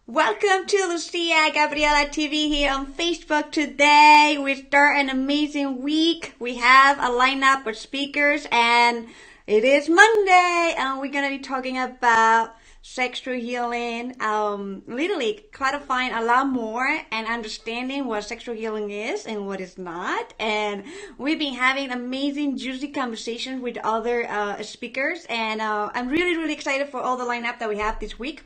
Welcome to Lucia Gabriela TV here on Facebook. Today we start an amazing week. We have a lineup of speakers and it is Monday and we're going to be talking about sexual healing, literally clarifying a lot more and understanding what sexual healing is and what is not. And we've been having amazing, juicy conversations with other speakers, and I'm really excited for all the lineup that we have this week.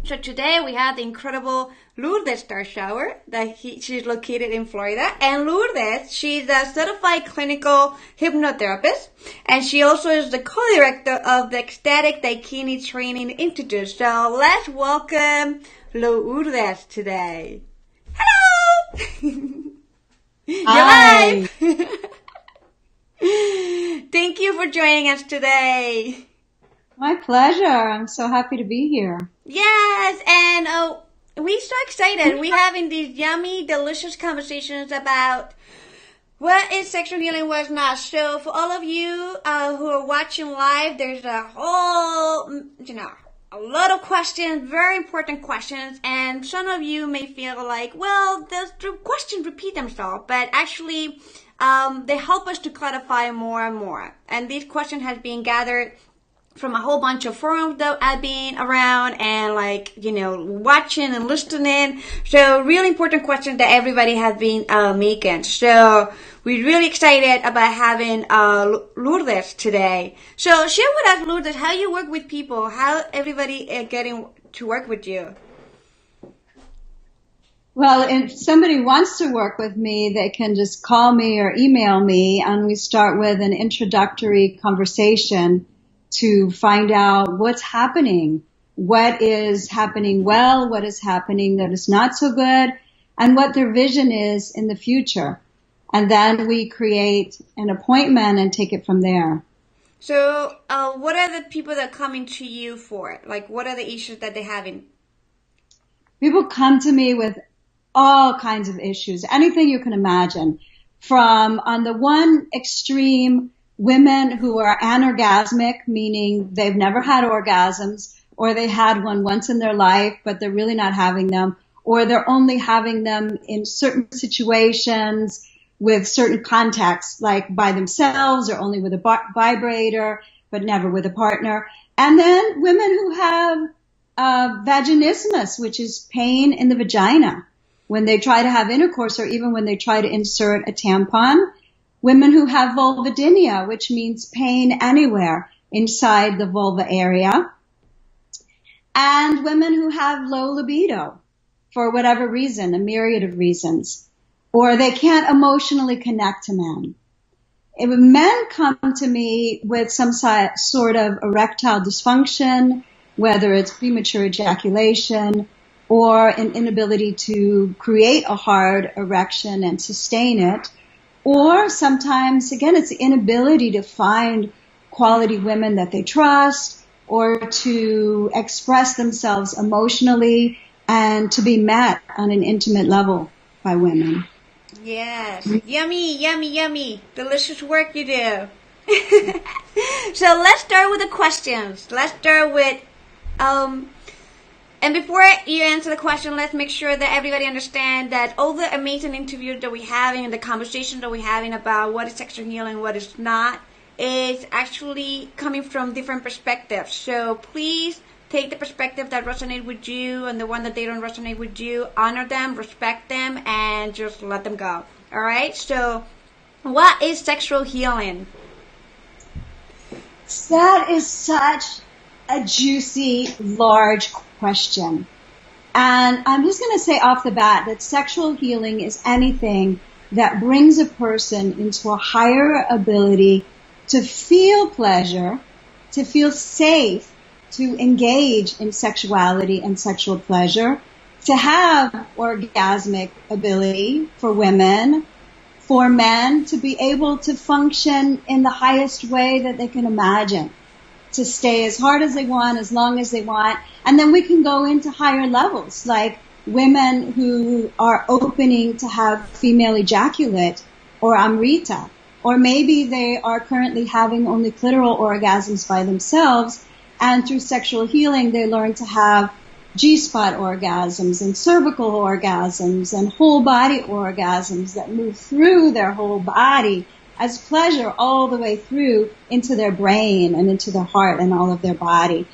So today we have the incredible Lourdes Starshower she's located in Florida. And Lourdes, she's a certified clinical hypnotherapist. And she also is the co-director of the Ecstatic Daikini Training Institute. So let's welcome Lourdes today. Hello! Hi. You're live! Thank you for joining us today. My pleasure. I'm so happy to be here. Yes, and we're so excited. We're having these yummy, delicious conversations about what is sexual healing, what's not. So for all of you who are watching live, there's a whole, a lot of questions, very important questions, and some of you may feel like, well, the questions repeat themselves, but actually they help us to clarify more and more. And these questions have been gathered from a whole bunch of forums that I've been around and watching and listening. So really important questions that everybody has been making. So we're really excited about having Lourdes today. So share with us, Lourdes, how you work with people, how everybody getting to work with you. Well, if somebody wants to work with me, they can just call me or email me, and we start with an introductory conversation to find out what's happening, what is happening well, what is happening that is not so good, and what their vision is in the future. And then we create an appointment and take it from there. So what are the people that are coming to you for? Like, what are the issues that they're having? People come to me with all kinds of issues, anything you can imagine. From, on the one extreme, women who are anorgasmic, meaning they've never had orgasms, or they had one once in their life, but they're really not having them, or they're only having them in certain situations with certain contexts, like by themselves or only with a vibrator, but never with a partner. And then women who have vaginismus, which is pain in the vagina when they try to have intercourse or even when they try to insert a tampon. Women who have vulvodynia, which means pain anywhere inside the vulva area. And women who have low libido for whatever reason, a myriad of reasons. Or they can't emotionally connect to men. If men come to me with some sort of erectile dysfunction, whether it's premature ejaculation or an inability to create a hard erection and sustain it, or sometimes, again, it's the inability to find quality women that they trust or to express themselves emotionally and to be met on an intimate level by women. Yes. Yummy. Delicious work you do. So let's start with the questions. Let's start with, and before you answer the question, let's make sure that everybody understands that all the amazing interviews that we're having and the conversations that we're having about what is sexual healing, what is not, is actually coming from different perspectives. So please take the perspective that resonates with you and the one that they don't resonate with you. Honor them, respect them, and just let them go. All right? So what is sexual healing? That is such a juicy, large question. And I'm just going to say off the bat that sexual healing is anything that brings a person into a higher ability to feel pleasure, to feel safe, to engage in sexuality and sexual pleasure, to have orgasmic ability for women, for men to be able to function in the highest way that they can imagine, to stay as hard as they want, as long as they want. And then we can go into higher levels, like women who are opening to have female ejaculate or amrita, or maybe they are currently having only clitoral orgasms by themselves, and through sexual healing they learn to have G-spot orgasms and cervical orgasms and whole body orgasms that move through their whole body as pleasure all the way through into their brain and into their heart and all of their body.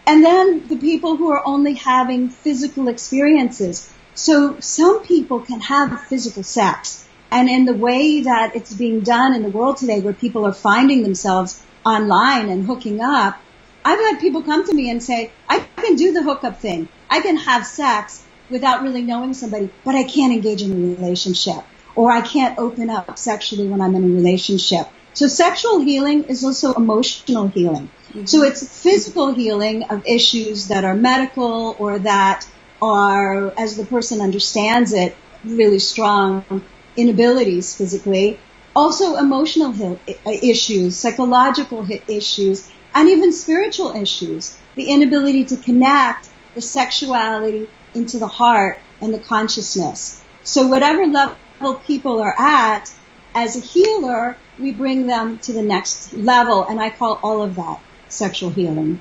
And then the people who are only having physical experiences. So some people can have physical sex. And in the way that it's being done in the world today, where people are finding themselves online and hooking up, I've had people come to me and say, I can do the hookup thing. I can have sex without really knowing somebody, but I can't engage in a relationship. Or I can't open up sexually when I'm in a relationship. So sexual healing is also emotional healing. Mm-hmm. So it's physical healing of issues that are medical or that are, as the person understands it, really strong inabilities physically. Also emotional issues, psychological issues, and even spiritual issues. The inability to connect the sexuality into the heart and the consciousness. So whatever level people are at, as a healer, we bring them to the next level, and I call all of that sexual healing.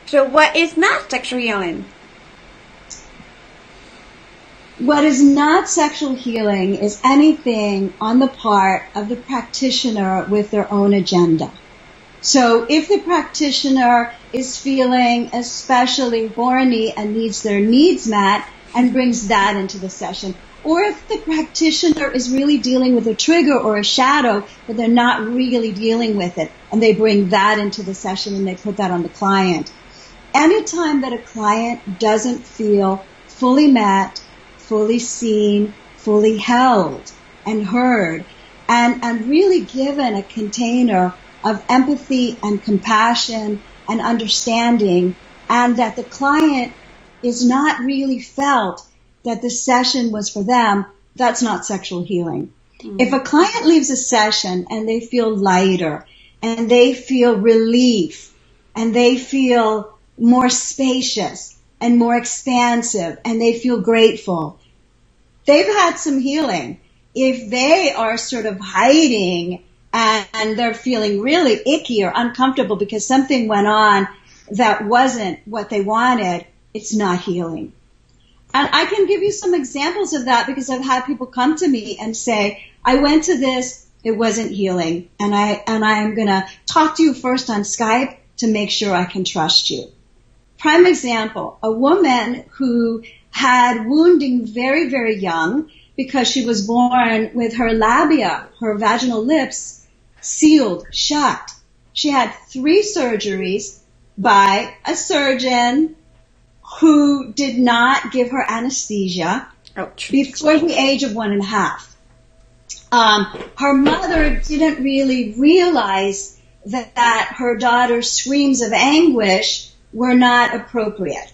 So what is not sexual healing? What is not sexual healing is anything on the part of the practitioner with their own agenda. So if the practitioner is feeling especially horny and needs their needs met and brings that into the session, or if the practitioner is really dealing with a trigger or a shadow, but they're not really dealing with it, and they bring that into the session and they put that on the client. Anytime that a client doesn't feel fully met, fully seen, fully held and heard, and really given a container of empathy and compassion and understanding, and that the client is not really felt that the session was for them, that's not sexual healing. Mm-hmm. If a client leaves a session and they feel lighter, and they feel relief, and they feel more spacious and more expansive, and they feel grateful, they've had some healing. If they are sort of hiding and they're feeling really icky or uncomfortable because something went on that wasn't what they wanted, it's not healing. And I can give you some examples of that because I've had people come to me and say, I went to this, it wasn't healing, and I'm going to talk to you first on Skype to make sure I can trust you. Prime example, a woman who had wounding very, very young because she was born with her labia, her vaginal lips, sealed, shut. She had 3 surgeries by a surgeon who did not give her anesthesia. Ouch. Before the age of 1.5. Her mother didn't really realize that her daughter's screams of anguish were not appropriate.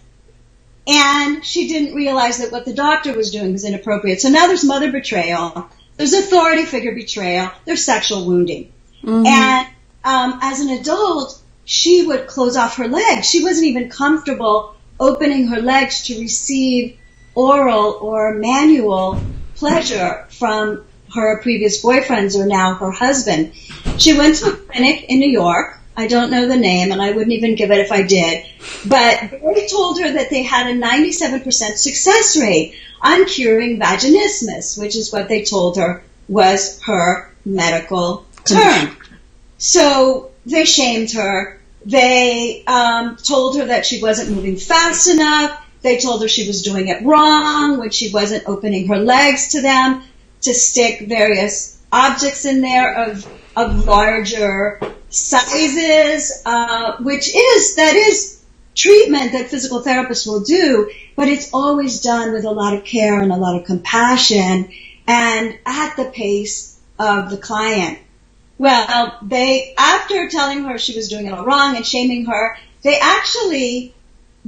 And she didn't realize that what the doctor was doing was inappropriate. So now there's mother betrayal, there's authority figure betrayal, there's sexual wounding. Mm-hmm. And as an adult, she would close off her legs. She wasn't even comfortable opening her legs to receive oral or manual pleasure from her previous boyfriends or now her husband. She went to a clinic in New York. I don't know the name, and I wouldn't even give it if I did. But they told her that they had a 97% success rate on curing vaginismus, which is what they told her was her medical term. So they shamed her. They told her that she wasn't moving fast enough. They told her she was doing it wrong when she wasn't opening her legs to them to stick various objects in there of larger sizes, that is treatment that physical therapists will do, but it's always done with a lot of care and a lot of compassion and at the pace of the client. Well, after telling her she was doing it all wrong and shaming her, they actually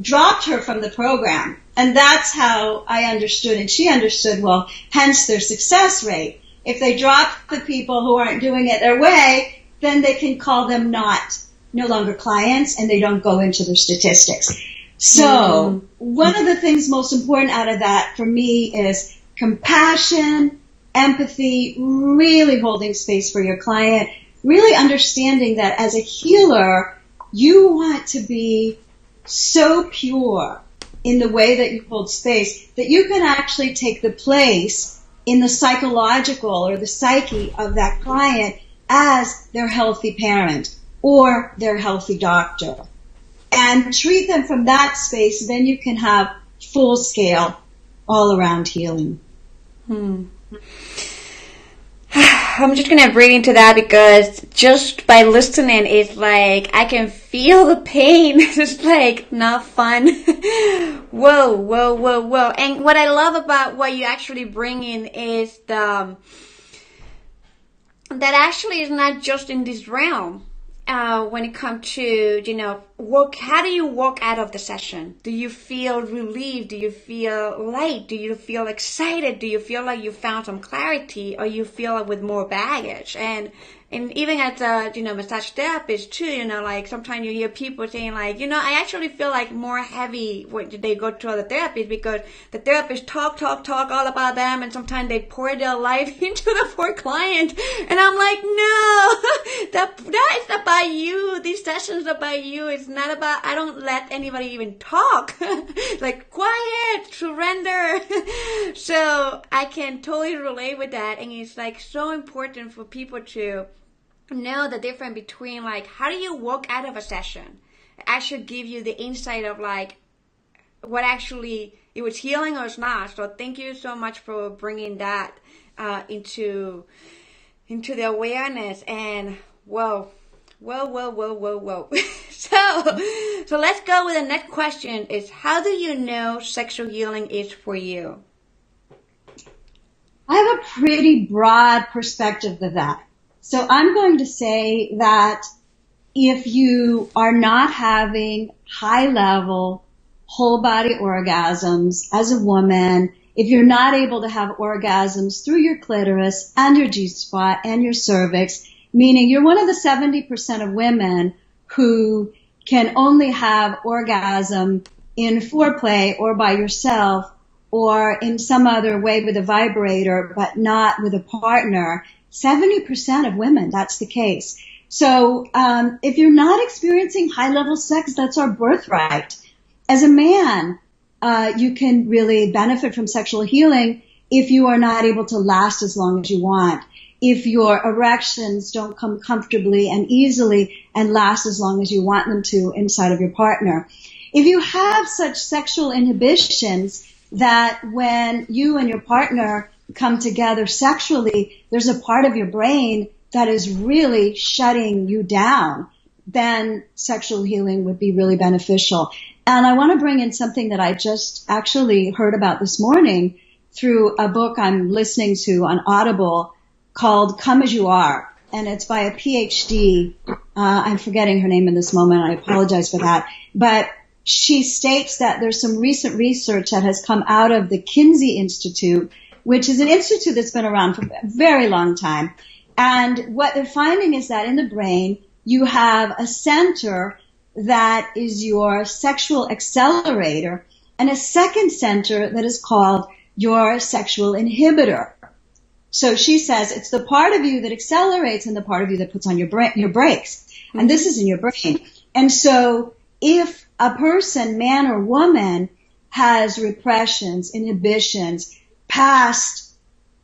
dropped her from the program. And that's how I understood, and she understood, well, hence their success rate. If they drop the people who aren't doing it their way, then they can call them no longer clients, and they don't go into their statistics. So one of the things most important out of that for me is compassion, empathy, really holding space for your client, really understanding that as a healer, you want to be so pure in the way that you hold space that you can actually take the place in the psychological or the psyche of that client as their healthy parent or their healthy doctor. And treat them from that space, then you can have full scale, all around healing. I'm just going to breathe into that because just by listening, it's like I can feel the pain. It's like not fun. Whoa, whoa, whoa, whoa. And what I love about what you actually bring in is that actually is not just in this realm. When it comes to, how do you walk out of the session? Do you feel relieved? Do you feel light? Do you feel excited? Do you feel like you found some clarity, or you feel like with more baggage? And even as a, massage therapist too, like sometimes you hear people saying like, I actually feel like more heavy when they go to other therapists because the therapists talk all about them, and sometimes they pour their life into the poor client. And I'm like, no, that is about you. These sessions are about you. It's not about, I don't let anybody even talk. Like, quiet, surrender. So I can totally relate with that. And it's like so important for people to know the difference between like, how do you walk out of a session? I should give you the insight of like, what actually, it was healing or it's not. So thank you so much for bringing that into the awareness. And whoa. So let's go with the next question is, how do you know sexual healing is for you? I have a pretty broad perspective of that. So I'm going to say that if you are not having high level whole body orgasms as a woman, if you're not able to have orgasms through your clitoris and your G-spot and your cervix, meaning you're one of the 70% of women who can only have orgasm in foreplay or by yourself or in some other way with a vibrator, but not with a partner. 70% of women, that's the case. So if you're not experiencing high-level sex, that's our birthright. As a man, you can really benefit from sexual healing if you are not able to last as long as you want, if your erections don't come comfortably and easily and last as long as you want them to inside of your partner. If you have such sexual inhibitions that when you and your partner come together sexually, there's a part of your brain that is really shutting you down, then sexual healing would be really beneficial. And I want to bring in something that I just actually heard about this morning through a book I'm listening to on Audible called Come As You Are. And it's by a PhD. I'm forgetting her name in this moment. I apologize for that. But she states that there's some recent research that has come out of the Kinsey Institute, which is an institute that's been around for a very long time. And what they're finding is that in the brain, you have a center that is your sexual accelerator and a second center that is called your sexual inhibitor. So she says it's the part of you that accelerates and the part of you that puts on your brakes. And this is in your brain. And so if a person, man or woman, has repressions, inhibitions, past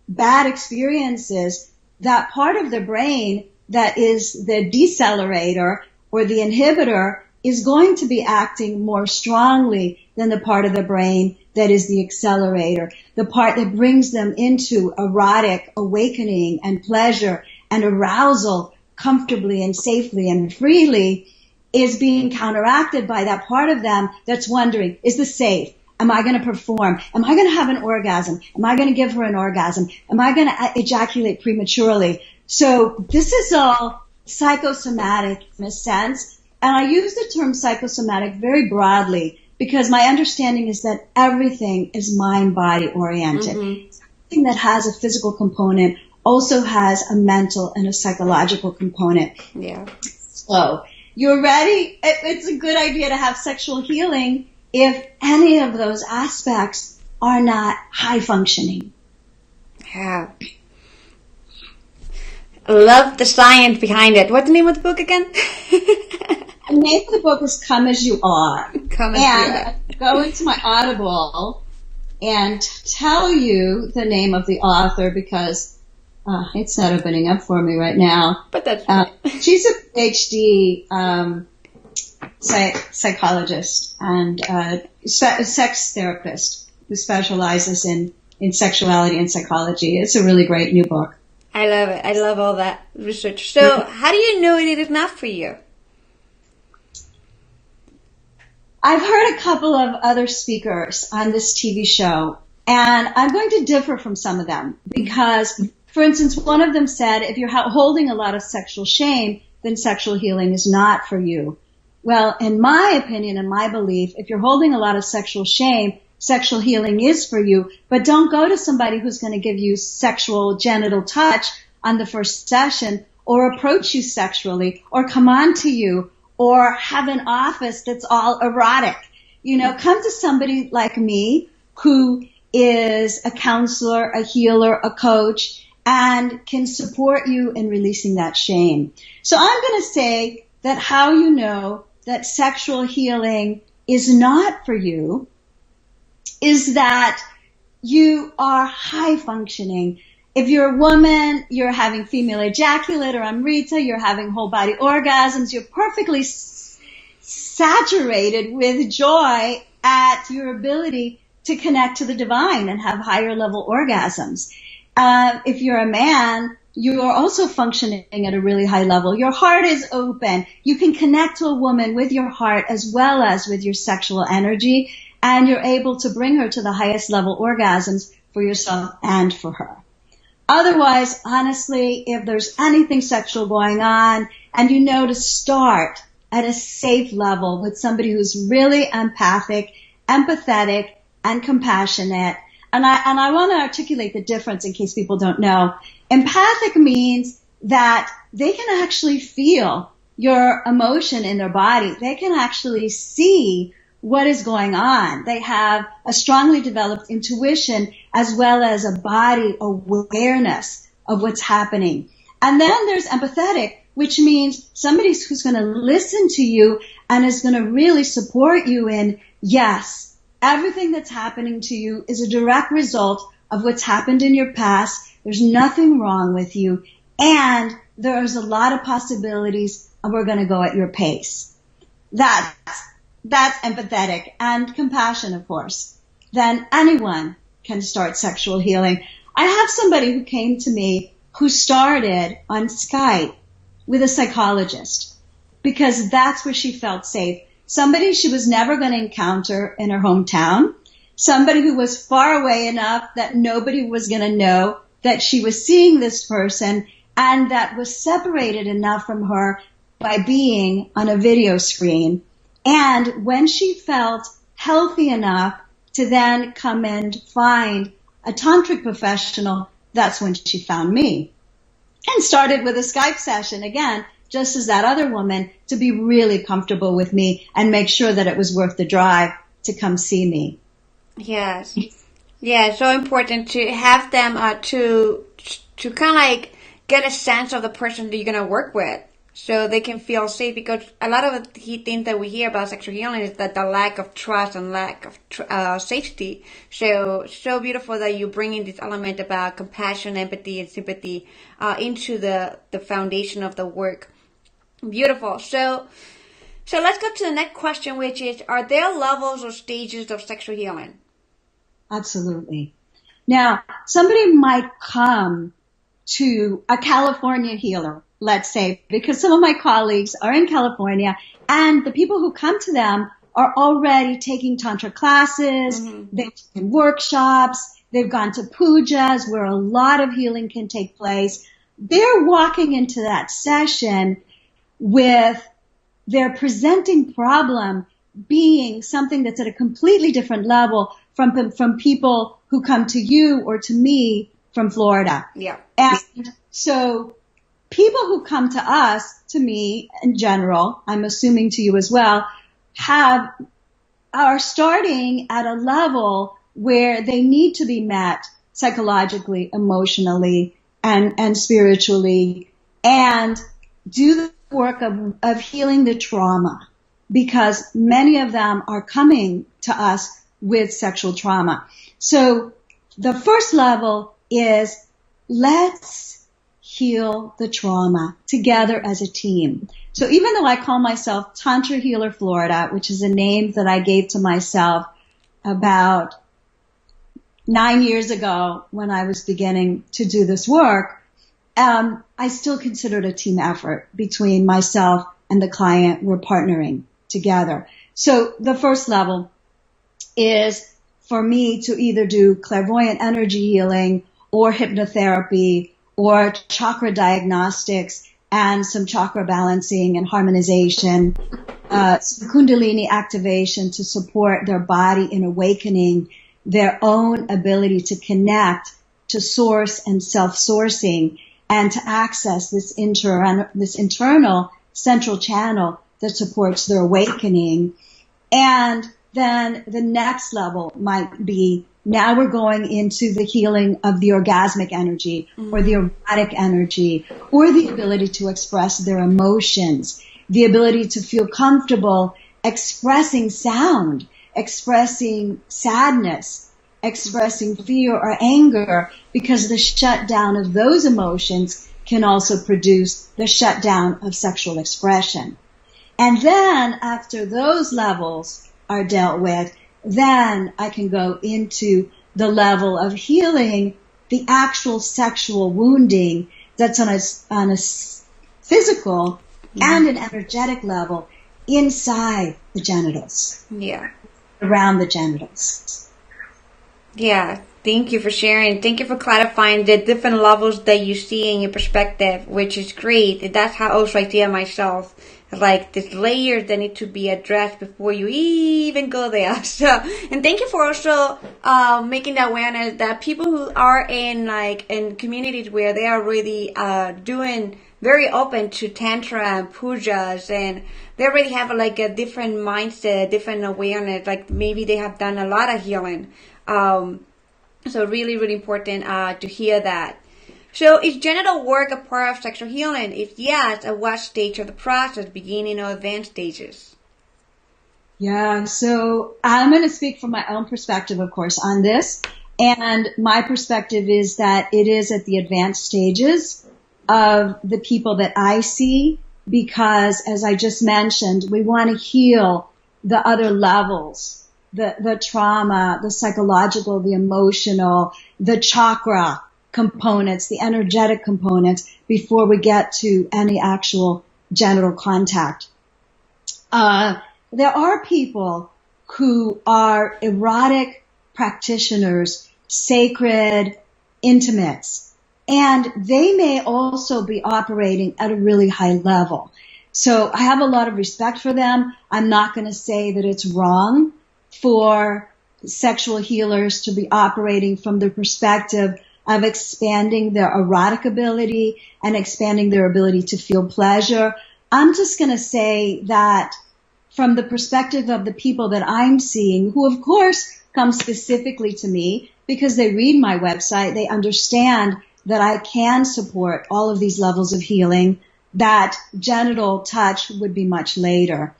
bad experiences, that part of the brain that is the decelerator or the inhibitor is going to be acting more strongly than the part of the brain that is the accelerator, the part that brings them into erotic awakening and pleasure and arousal comfortably and safely and freely is being counteracted by that part of them that's wondering, is this safe? Am I going to perform? Am I going to have an orgasm? Am I going to give her an orgasm? Am I going to ejaculate prematurely? So this is all psychosomatic in a sense. And I use the term psychosomatic very broadly because my understanding is that everything is mind-body oriented. Mm-hmm. Something that has a physical component also has a mental and a psychological component. Yeah. So you're ready? It's a good idea to have sexual healing if any of those aspects are not high functioning. Yeah. I love the science behind it. What's the name of the book again? The name of the book is Come As You Are. Come and and go into my Audible and tell you the name of the author because it's not opening up for me right now. But that's right. She's a PhD psychologist and sex therapist who specializes in sexuality and psychology. It's a really great new book. I love it. I love all that research. So how do you know it is not for you? I've heard a couple of other speakers on this TV show, and I'm going to differ from some of them because, for instance, one of them said, if you're holding a lot of sexual shame, then sexual healing is not for you. Well, in my opinion and my belief, if you're holding a lot of sexual shame, sexual healing is for you, but don't go to somebody who's going to give you sexual genital touch on the first session or approach you sexually or come on to you or have an office that's all erotic. You know, come to somebody like me who is a counselor, a healer, a coach, and can support you in releasing that shame. So I'm going to say that how you know that sexual healing is not for you is that you are high functioning. If you're a woman, you're having female ejaculate or amrita, you're having whole body orgasms, you're perfectly saturated with joy at your ability to connect to the divine and have higher level orgasms. If you're a man, you are also functioning at a really high level. Your heart is open. You can connect to a woman with your heart as well as with your sexual energy, and you're able to bring her to the highest level orgasms for yourself and for her. Otherwise, honestly, if there's anything sexual going on and you know to start at a safe level with somebody who's really empathic, empathetic, and compassionate. And I want to articulate the difference in case people don't know. Empathic means that they can actually feel your emotion in their body. They can actually see what is going on. They have a strongly developed intuition as well as a body awareness of what's happening. And then there's empathetic, which means somebody who's going to listen to you and is going to really support you in, yes, everything that's happening to you is a direct result of what's happened in your past. There's nothing wrong with you. And there's a lot of possibilities and we're going to go at your pace. That's empathetic and compassion, of course. Then anyone can start sexual healing. I have somebody who came to me who started on Skype with a psychologist because that's where she felt safe. Somebody she was never going to encounter in her hometown. Somebody who was far away enough that nobody was going to know that she was seeing this person and that was separated enough from her by being on a video screen. And when she felt healthy enough to then come and find a tantric professional, that's when she found me. And started with a Skype session, again, just as that other woman, to be really comfortable with me and make sure that it was worth the drive to come see me. Yes. Yeah, so important to have them to kind of like get a sense of the person that you're going to work with. So they can feel safe, because a lot of the things that we hear about sexual healing is that the lack of trust and lack of safety. So beautiful that you bring in this element about compassion, empathy, and sympathy into the foundation of the work. Beautiful. So let's go to the next question, which is, are there levels or stages of sexual healing? Absolutely. Now, somebody might come to a California healer, let's say, because some of my colleagues are in California, and the people who come to them are already taking Tantra classes, they've taken workshops, they've gone to pujas where a lot of healing can take place. They're walking into that session with their presenting problem being something that's at a completely different level from people who come to you or to me from Florida. Yeah. And so people who come to us, to me in general, I'm assuming to you as well, are starting at a level where they need to be met psychologically, emotionally, and spiritually, and do the work of healing the trauma. because many of them are coming to us with sexual trauma. So the first level is let's heal the trauma together as a team. So even though I call myself Tantra Healer Florida, which is a name that I gave to myself about 9 years ago when I was beginning to do this work, I still consider it a team effort between myself and the client. We're partnering together. So the first level is for me to either do clairvoyant energy healing or hypnotherapy or chakra diagnostics and some chakra balancing and harmonization, some kundalini activation to support their body in awakening their own ability to connect to source and self-sourcing and to access this internal central channel that supports their awakening. And then the next level might be, now we're going into the healing of the orgasmic energy or the erotic energy or the ability to express their emotions, the ability to feel comfortable expressing sound, expressing sadness, expressing fear or anger, because the shutdown of those emotions can also produce the shutdown of sexual expression. And then after those levels are dealt with, then I can go into the level of healing the actual sexual wounding that's on a physical and an energetic level inside the genitals. Yeah. Around the genitals. Yeah. Thank you for sharing. Thank you for clarifying the different levels that you see in your perspective, which is great. That's how also I see it myself. Like these layers that need to be addressed before you even go there. So, and thank you for also making the awareness that people who are in communities where they are really doing very open to tantra and pujas, and they already have like a different mindset, different awareness. Like maybe they have done a lot of healing. So really, really important to hear that. So is genital work a part of sexual healing? If yes, at what stage of the process, beginning or advanced stages? Yeah, so I'm going to speak from my own perspective, of course, on this. And my perspective is that it is at the advanced stages of the people that I see, because as I just mentioned, we want to heal the other levels, the trauma, the psychological, the emotional, the chakra components, the energetic components, before we get to any actual genital contact. There are people who are erotic practitioners, sacred intimates, and they may also be operating at a really high level. So I have a lot of respect for them. I'm not going to say that it's wrong for sexual healers to be operating from the perspective of expanding their erotic ability and expanding their ability to feel pleasure. I'm just going to say that from the perspective of the people that I'm seeing, who of course come specifically to me because they read my website, they understand that I can support all of these levels of healing, that genital touch would be much later.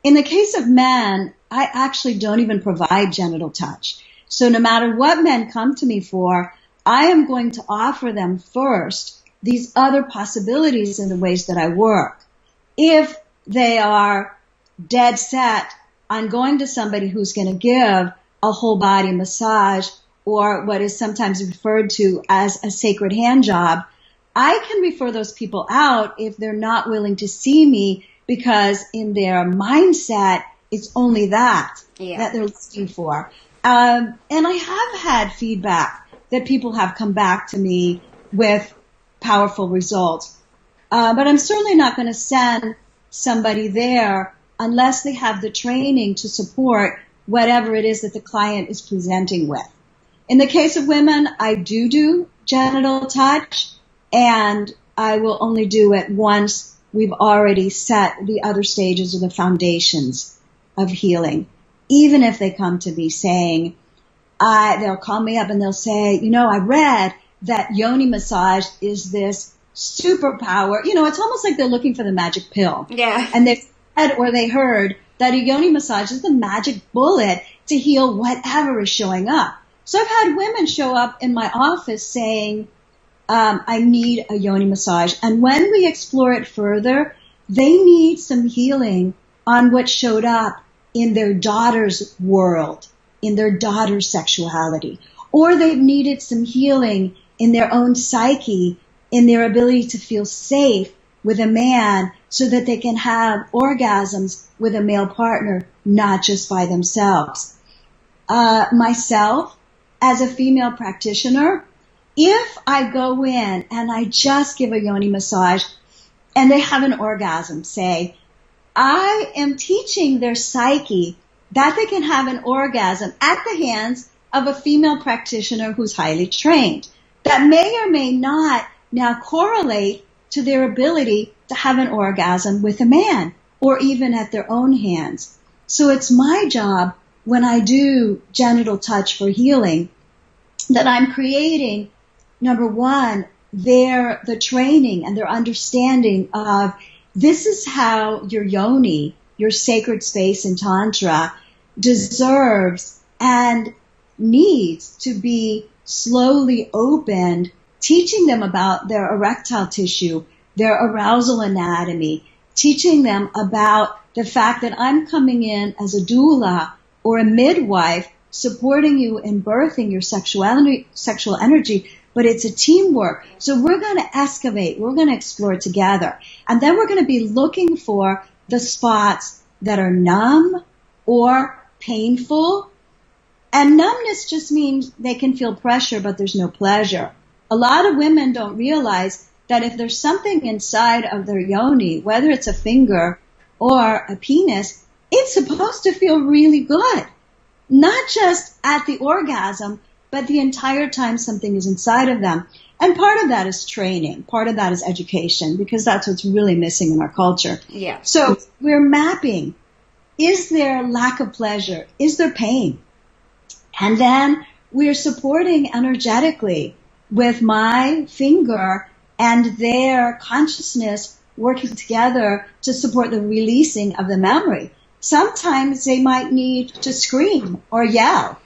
In the case of men, I actually don't even provide genital touch. So no matter what men come to me for, I am going to offer them first these other possibilities in the ways that I work. If they are dead set on going to somebody who's going to give a whole body massage or what is sometimes referred to as a sacred hand job, I can refer those people out if they're not willing to see me, because in their mindset, it's only that they're looking for. And I have had feedback that people have come back to me with powerful results. But I'm certainly not going to send somebody there unless they have the training to support whatever it is that the client is presenting with. In the case of women, I do genital touch, and I will only do it once we've already set the other stages or the foundations of healing. Even if they come to me saying, they'll call me up and they'll say, I read that yoni massage is this superpower. It's almost like they're looking for the magic pill. Yeah. And they said or they heard that a yoni massage is the magic bullet to heal whatever is showing up. So I've had women show up in my office saying, I need a yoni massage. And when we explore it further, they need some healing on what showed up in their daughter's world, in their daughter's sexuality. Or they've needed some healing in their own psyche, in their ability to feel safe with a man so that they can have orgasms with a male partner, not just by themselves. Myself, as a female practitioner, if I go in and I just give a yoni massage and they have an orgasm, say, I am teaching their psyche that they can have an orgasm at the hands of a female practitioner who's highly trained. That may or may not now correlate to their ability to have an orgasm with a man or even at their own hands. So it's my job when I do genital touch for healing that I'm creating, number one, the training and their understanding of this is how your yoni, your sacred space in Tantra, deserves and needs to be slowly opened, teaching them about their erectile tissue, their arousal anatomy, teaching them about the fact that I'm coming in as a doula or a midwife supporting you in birthing your sexual energy, but it's a teamwork. So we're going to excavate, we're going to explore together. And then we're going to be looking for the spots that are numb or painful. And numbness just means they can feel pressure, but there's no pleasure. A lot of women don't realize that if there's something inside of their yoni, whether it's a finger or a penis, it's supposed to feel really good. Not just at the orgasm, but the entire time something is inside of them. And part of that is training. Part of that is education, because that's what's really missing in our culture. Yeah. So we're mapping. Is there lack of pleasure? Is there pain? And then we're supporting energetically with my finger and their consciousness working together to support the releasing of the memory. Sometimes they might need to scream or yell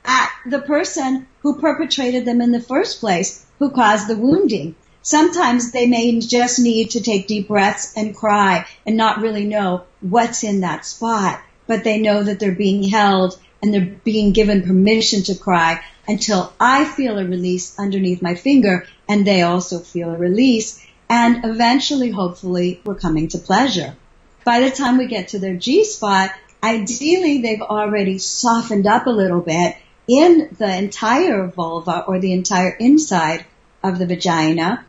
at the person who perpetrated them in the first place, who caused the wounding. Sometimes they may just need to take deep breaths and cry and not really know what's in that spot, but they know that they're being held and they're being given permission to cry until I feel a release underneath my finger and they also feel a release. And eventually, hopefully, we're coming to pleasure. By the time we get to their G-spot, ideally they've already softened up a little bit in the entire vulva or the entire inside of the vagina.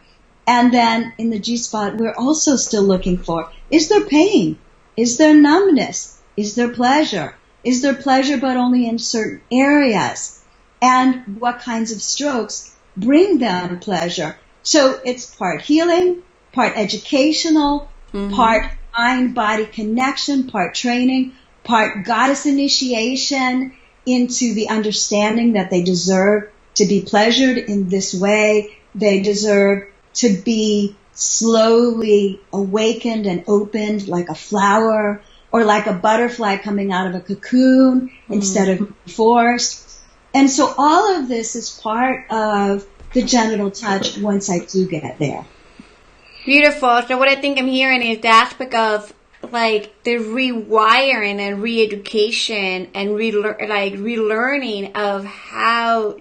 And then in the G-spot, we're also still looking for, is there pain? Is there numbness? Is there pleasure? Is there pleasure but only in certain areas? And what kinds of strokes bring them pleasure? So it's part healing, part educational, part mind-body connection, part training, part goddess initiation into the understanding that they deserve to be pleasured in this way. They deserve to be slowly awakened and opened like a flower or like a butterfly coming out of a cocoon instead of forced. And so all of this is part of the genital touch once I do get there. Beautiful. So what I think I'm hearing is the aspect of like the rewiring and re-education and relearning of how,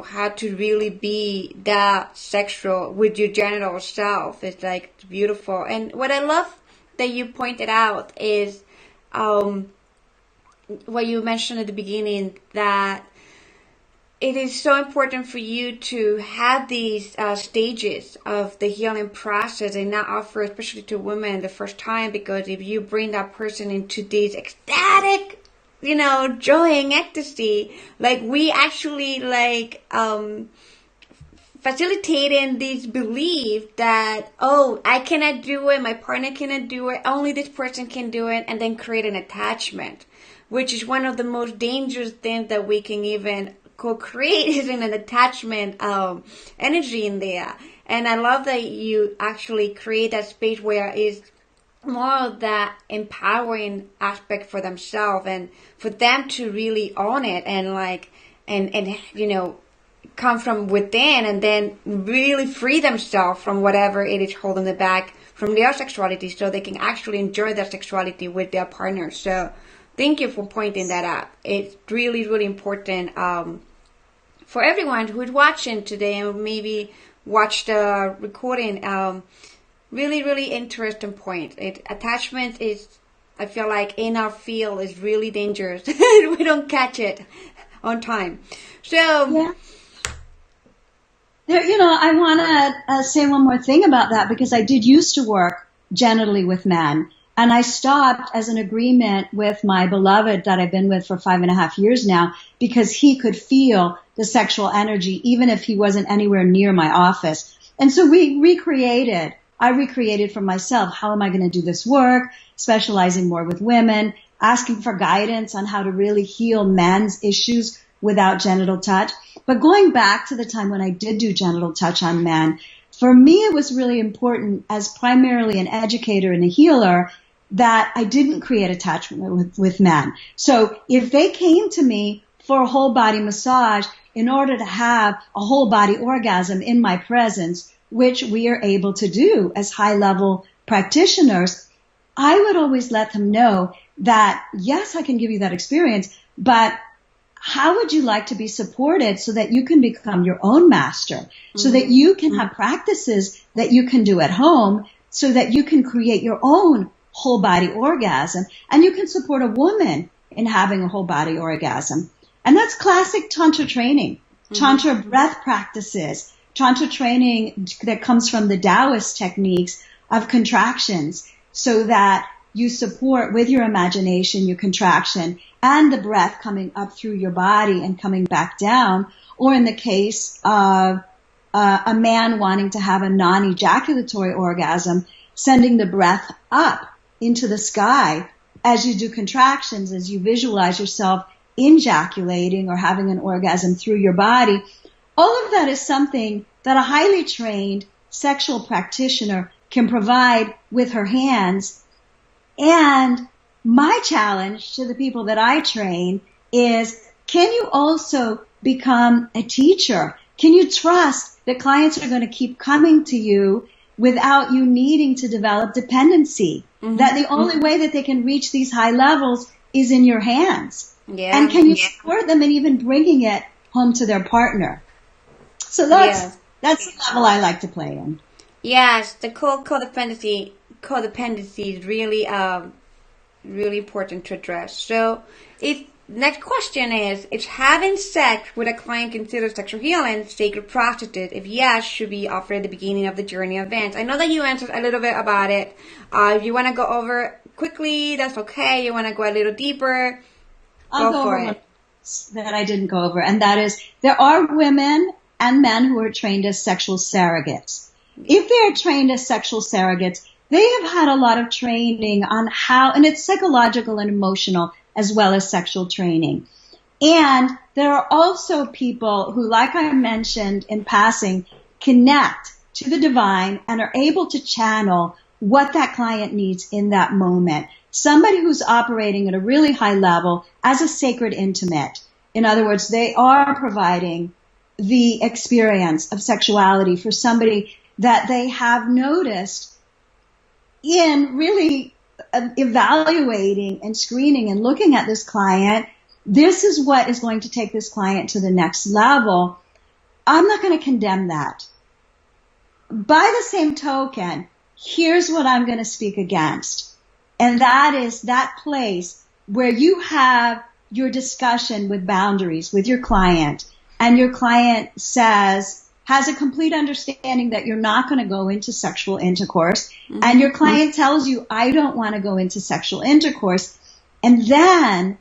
how to really be that sexual with your genital self. It's like it's beautiful. And what I love that you pointed out is what you mentioned at the beginning, that it is so important for you to have these stages of the healing process and not offer, especially to women, the first time, because if you bring that person into this ecstatic, joy and ecstasy, like we actually facilitating this belief that, oh, I cannot do it, my partner cannot do it, only this person can do it, and then create an attachment, which is one of the most dangerous things that we can even co-create is in an attachment energy in there. And I love that you actually create that space where it's more of that empowering aspect for themselves, and for them to really own it, and like, and you know, come from within, and then really free themselves from whatever it is holding them back from their sexuality, so they can actually enjoy their sexuality with their partner. So thank you for pointing that out. It's really, really important for everyone who is watching today and maybe watch the recording. Really, really interesting point. Attachment is, I feel like, in our field is really dangerous. We don't catch it on time. So, yeah. There, I want to say one more thing about that, because I did used to work genitally with men, and I stopped as an agreement with my beloved that I've been with for 5.5 years now, because he could feel the sexual energy even if he wasn't anywhere near my office. And so I recreated for myself, how am I going to do this work, specializing more with women, asking for guidance on how to really heal men's issues without genital touch. But going back to the time when I did do genital touch on men, for me it was really important, as primarily an educator and a healer, that I didn't create attachment with men. So if they came to me for a whole body massage in order to have a whole body orgasm in my presence, which we are able to do as high-level practitioners, I would always let them know that, yes, I can give you that experience, but how would you like to be supported so that you can become your own master, so that you can have practices that you can do at home, so that you can create your own whole body orgasm, and you can support a woman in having a whole body orgasm. And that's classic Tantra training, Tantra breath practices, Tantra training that comes from the Taoist techniques of contractions, so that you support with your imagination, your contraction, and the breath coming up through your body and coming back down. Or in the case of a man wanting to have a non-ejaculatory orgasm, sending the breath up into the sky as you do contractions, as you visualize yourself ejaculating or having an orgasm through your body. All of that is something that a highly trained sexual practitioner can provide with her hands. And my challenge to the people that I train is, can you also become a teacher? Can you trust that clients are going to keep coming to you without you needing to develop dependency? That the only way that they can reach these high levels is in your hands. Yeah. And can you support them in even bringing it home to their partner? So that's the level I like to play in. Yes, the codependency is really really important to address. So, next question is having sex with a client considered sexual healing sacred practices? If yes, should be offered at the beginning of the journey events? I know that you answered a little bit about it. If you want to go over it quickly, that's okay. You want to go a little deeper, I'll go over it. That I didn't go over, and that is, there are women and men who are trained as sexual surrogates. If they are trained as sexual surrogates, they have had a lot of training on how, and it's psychological and emotional as well as sexual training. And there are also people who, like I mentioned in passing, connect to the divine and are able to channel what that client needs in that moment. Somebody who's operating at a really high level as a sacred intimate. In other words, they are providing the experience of sexuality for somebody that they have noticed in really evaluating and screening and looking at this client. This is what is going to take this client to the next level. I'm not going to condemn that. By the same token, here's what I'm going to speak against. And that is that place where you have your discussion with boundaries with your client, and your client has a complete understanding that you're not going to go into sexual intercourse, and your client tells you, I don't want to go into sexual intercourse. And then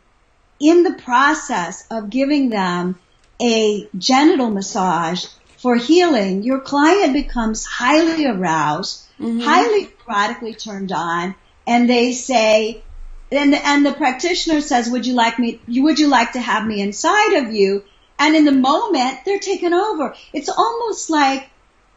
in the process of giving them a genital massage for healing, your client becomes highly aroused, highly erotically turned on, and they say, and the practitioner says, would you like to have me inside of you? And in the moment, they're taken over. It's almost like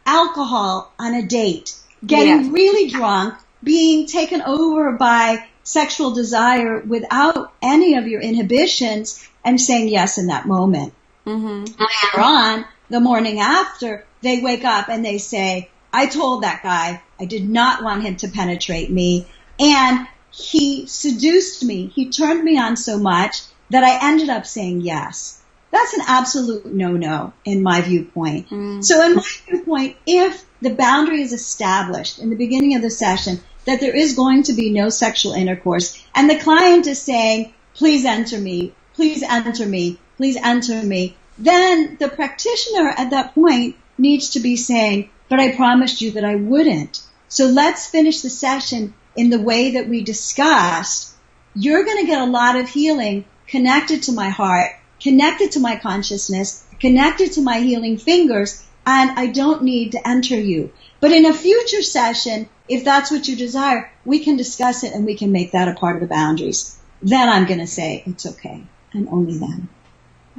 alcohol on a date, getting really drunk, being taken over by sexual desire without any of your inhibitions and saying yes in that moment. Mm-hmm. Later on, the morning after, they wake up and they say, I told that guy I did not want him to penetrate me, and he seduced me. He turned me on so much that I ended up saying yes. That's an absolute no-no in my viewpoint. Mm. So in my viewpoint, if the boundary is established in the beginning of the session that there is going to be no sexual intercourse, and the client is saying, please enter me, please enter me, please enter me, then the practitioner at that point needs to be saying, but I promised you that I wouldn't. So let's finish the session in the way that we discussed. You're going to get a lot of healing connected to my heart, connected to my consciousness, connected to my healing fingers, and I don't need to enter you. But in a future session, if that's what you desire, we can discuss it and we can make that a part of the boundaries. Then I'm going to say it's okay, and only then.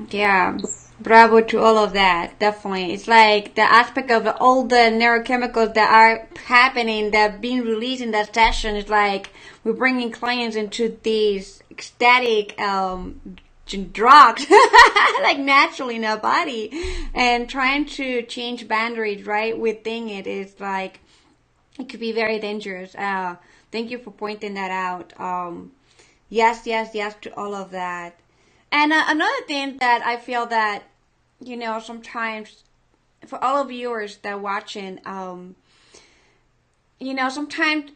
Yeah, bravo to all of that, definitely. It's like the aspect of all the neurochemicals that are happening, that are being released in that session. It's like we're bringing clients into these ecstatic drugs, like naturally in their body, and trying to change boundaries right within it is like, it could be very dangerous. Thank you for pointing that out. Yes to all of that. And another thing that I feel that, you know, sometimes for all of viewers that are watching, you know, sometimes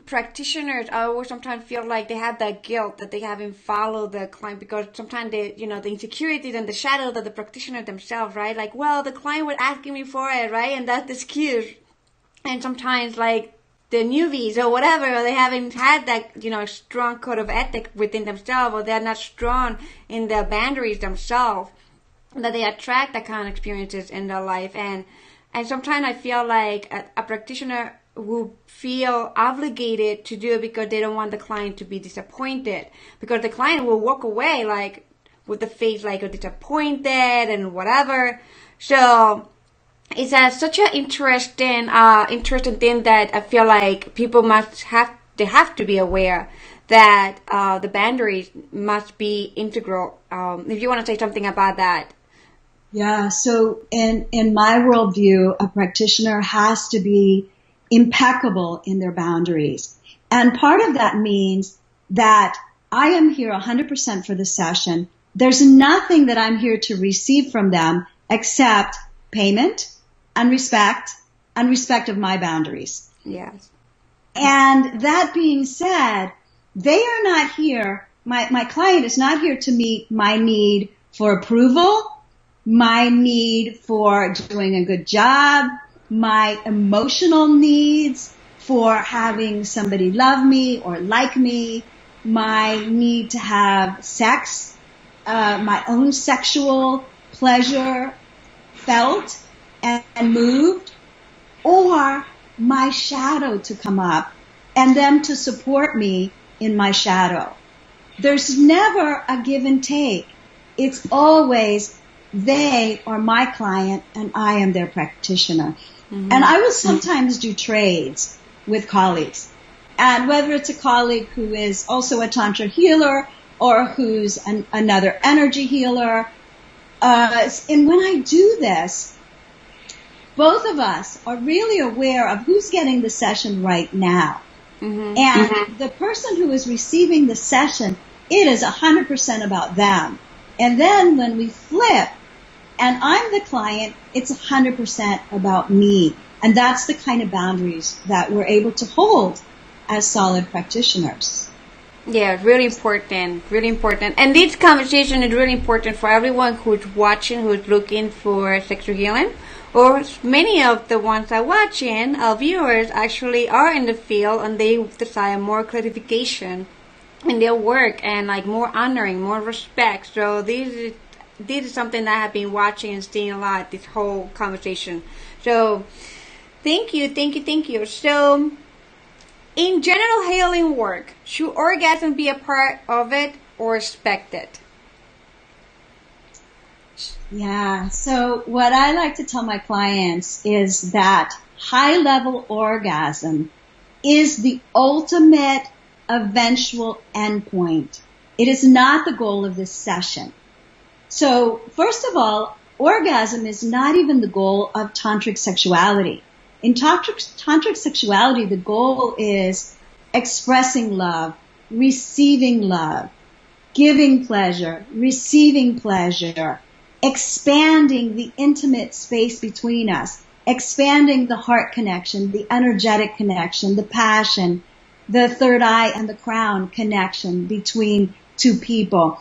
practitioners always sometimes feel like they have that guilt that they haven't followed the client, because sometimes they, you know, the insecurities and the shadows of the practitioner themselves, right? Like, well, the client was asking me for it, right? And that's the excuse. And sometimes, like, the newbies or whatever, or they haven't had that, you know, strong code of ethic within themselves, or they're not strong in their boundaries themselves, that they attract that kind of experiences in their life. And sometimes I feel like a practitioner will feel obligated to do it because they don't want the client to be disappointed, because the client will walk away like with the face like disappointed and whatever. So it's such an interesting thing that I feel like people they have to be aware that the boundaries must be integral. If you want to say something about that. Yeah, so in my worldview, a practitioner has to be impeccable in their boundaries. And part of that means that I am here 100% for the session. There's nothing that I'm here to receive from them except payment and respect of my boundaries. Yes. And that being said, they are not here, my client is not here to meet my need for approval, my need for doing a good job, my emotional needs for having somebody love me or like me, my need to have sex, my own sexual pleasure felt and moved, or my shadow to come up and them to support me in my shadow. There's never a give and take. It's always they are my client and I am their practitioner. Mm-hmm. And I will sometimes do trades with colleagues. And whether it's a colleague who is also a Tantra healer or who's another energy healer, and when I do this, both of us are really aware of who's getting the session right now. Mm-hmm. And the person who is receiving the session, it is 100% about them. And then when we flip, and I'm the client, it's 100% about me. And that's the kind of boundaries that we're able to hold as solid practitioners. Yeah, really important, really important. And this conversation is really important for everyone who's watching, who's looking for sexual healing. Or many of the ones that are watching, our viewers, actually are in the field and they desire more clarification in their work and like more honoring, more respect. So this is something that I have been watching and seeing a lot, this whole conversation. So thank you. So in general healing work, should orgasm be a part of it or expected? Yeah, so what I like to tell my clients is that high-level orgasm is the ultimate eventual endpoint. It is not the goal of this session. So, first of all, orgasm is not even the goal of tantric sexuality. In tantric sexuality, the goal is expressing love, receiving love, giving pleasure, receiving pleasure, expanding the intimate space between us, expanding the heart connection, the energetic connection, the passion, the third eye and the crown connection between two people.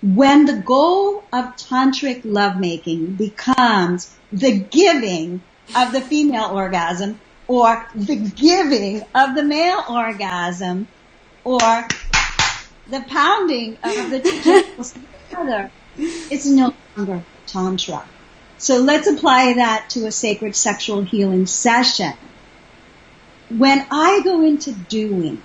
When the goal of tantric lovemaking becomes the giving of the female orgasm or the giving of the male orgasm or the pounding of the two genitals together, it's no longer tantra. So let's apply that to a sacred sexual healing session. When I go into doing,